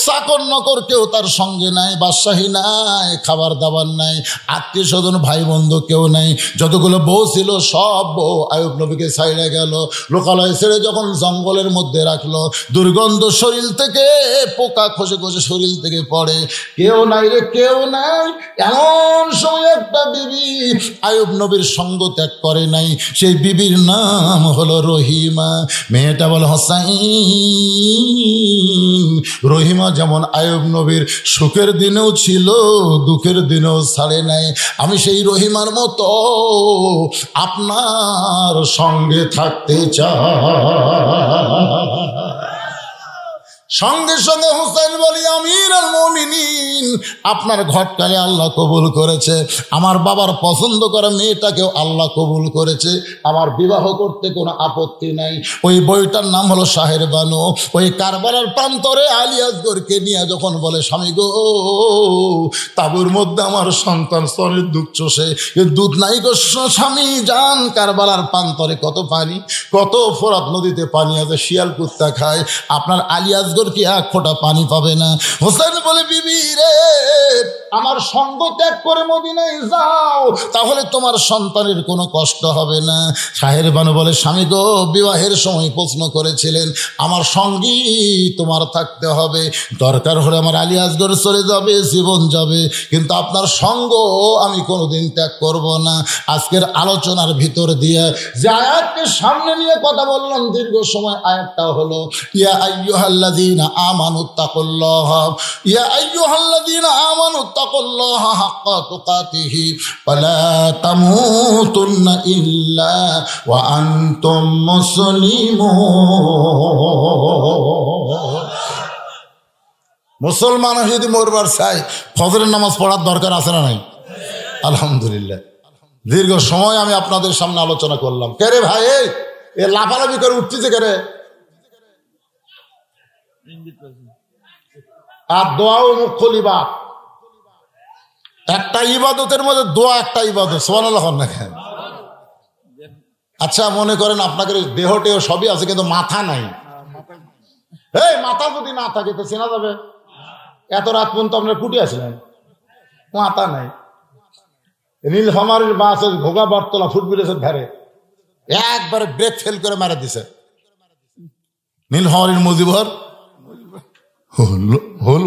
A: চাকর নকর কেউ তার সঙ্গে নাই, বাদশাহী নাই, খাবার দাবার নাই, আত্মীয় স্বজন ভাই বন্ধু কেউ নাই, যতগুলো বউ ছিল সব বউ আয়ুব নবীকে ছাইড়ে গেল। লোকালয় ছেড়ে যখন জঙ্গলের মধ্যে রাখলো, দুর্গন্ধ শরীর থেকে, পোকা খসে খসে শরীর থেকে পড়ে, কেউ নাই রে কেউ নাই। এমন সময় একটা বিবি আয়ুব নবীর সঙ্গ ত্যাগ করে নাই, সেই বিবির নাম হলো রহিমা। মেয়েটা বলে হোসাইন রহিমা যেমন আয়ুব নবীর সুখের দিনেও ছিল, দুঃখের দিনেও ছাড়ে নাই, আমি সেই রহিমার মতো আপনার সঙ্গে থাকতে চাই। সঙ্গে সঙ্গে হুসাইন বলি আমিরুল মুমিনিন আপনার ঘটকালে আল্লাহ কবুল করেছে, আমার বাবার পছন্দ করা মেয়েটাকেও আল্লাহ কবুল করেছে, আমার বিবাহ করতে কোনো আপত্তি নাই। ওই বইটার নাম হলো শাহের বানু। ওই কারবালার প্রান্তরে আলী আসগরকে নিয়ে যখন বলে স্বামী গো তাবুর মধ্যে আমার সন্তান স্তনের দুধ চষে, দুধ নাই গো স্বামী, যান কারবালার প্রান্তরে কত পানি, কত ফোরাত নদীতে পানি আছে, শিয়াল কুত্তা খায়, আপনার আলী আসগর কি এক ফোঁটা পানি পাবে না। হোসেন বলে বিবি রে আমার সঙ্গ ত্যাগ করে মদিনায় যাও, তাহলে তোমার সন্তানের কোনো কষ্ট হবে না। শাহের বানু বলে স্বামী গো বিবাহের সময় প্রশ্ন করেছিলেন আমার সঙ্গী তোমার থাকতে হবে, দরকার হলে আমার আলী আসগর চলে যাবে, জীবন যাবে, কিন্তু আপনার সঙ্গ আমি কোনোদিন ত্যাগ করব না। আজকের আলোচনার ভিতর দিয়ে যে আয়াতকে সামনে নিয়ে কথা বললাম দীর্ঘ সময়, আয়াতটা হলো ইয়া আইয়ুহাল্লাযীনা আমানুত্তাকুল্লাহ, ইয়া আইয়ুহাল্লাযীনা আমানুত্তাকুল্লাহ হাক্কা তুকাতিহি ওয়ালা তামুতুন্না ইল্লা ওয়া আনতুম মুসলিমুন। মুসলমান যদি মরবার চাই ফজরের নামাজ পড়ার দরকার আছে না নাই? আলহামদুলিল্লাহ দীর্ঘ সময় আমি আপনাদের সামনে আলোচনা করলাম। কে রে ভাই এ লাফালাফি করে উঠতেছে কে রে? আর দোয়াও মুখ্যল ইবাদত, একটা ইবাদতের মধ্যে দোয়া একটা ইবাদত, সুবহানাল্লাহ না কেন? আচ্ছা মনে করেন আপনাদের দেহটেও সবই আছে কিন্তু মাথা নাই, এই মাথা যদি না থাকে তো চেনা যাবে? এত রাত পর্যন্ত আপনার কুটি আসলেন, মাথা নাই। নীলফামারীর বাস ঘোগা বটতলা ফুটবলের ধারে একবারে ব্রেক ফেল করে মারা দিছে। নীলফামারীর মজিবর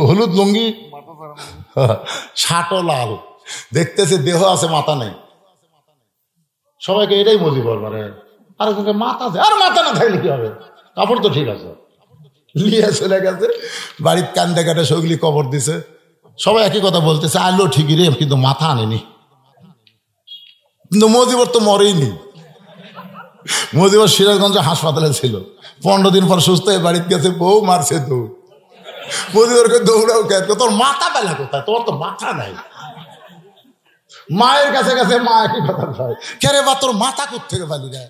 A: হলুদ লুঙ্গি, শাটো লাল, দেখতেছে দেহ আছে মাথা নেই। সবাইকে এটাই মজিবর মানে, আর মাথা আছে, আর মাথা না থাকলে কি হবে, কাপড় তো ঠিক আছে, লিয়ে চলে গেছে বাড়ির কান্দে কাটে সগলি কবর দিছে। সবাই একই কথা বলতেছে আলো ঠিকই রে কিন্তু মাথা আনেনি। কিন্তু মজিবর তো মরেইনি, মজিবর সিরাজগঞ্জে হাসপাতালে ছিল, 15 দিন পর সুস্থ হয়ে বাড়িতে গেছে, বউ মারছে দৌড়। মজিবরকে দৌড়াও কেন, তোর মাথা পেলা কোথায়, তোর তো মাথা নাই। মায়ের কাছে গেছে, মা একই কথা কয়, কে রে বা তোর মাথা কোথা থেকে পালি যায়?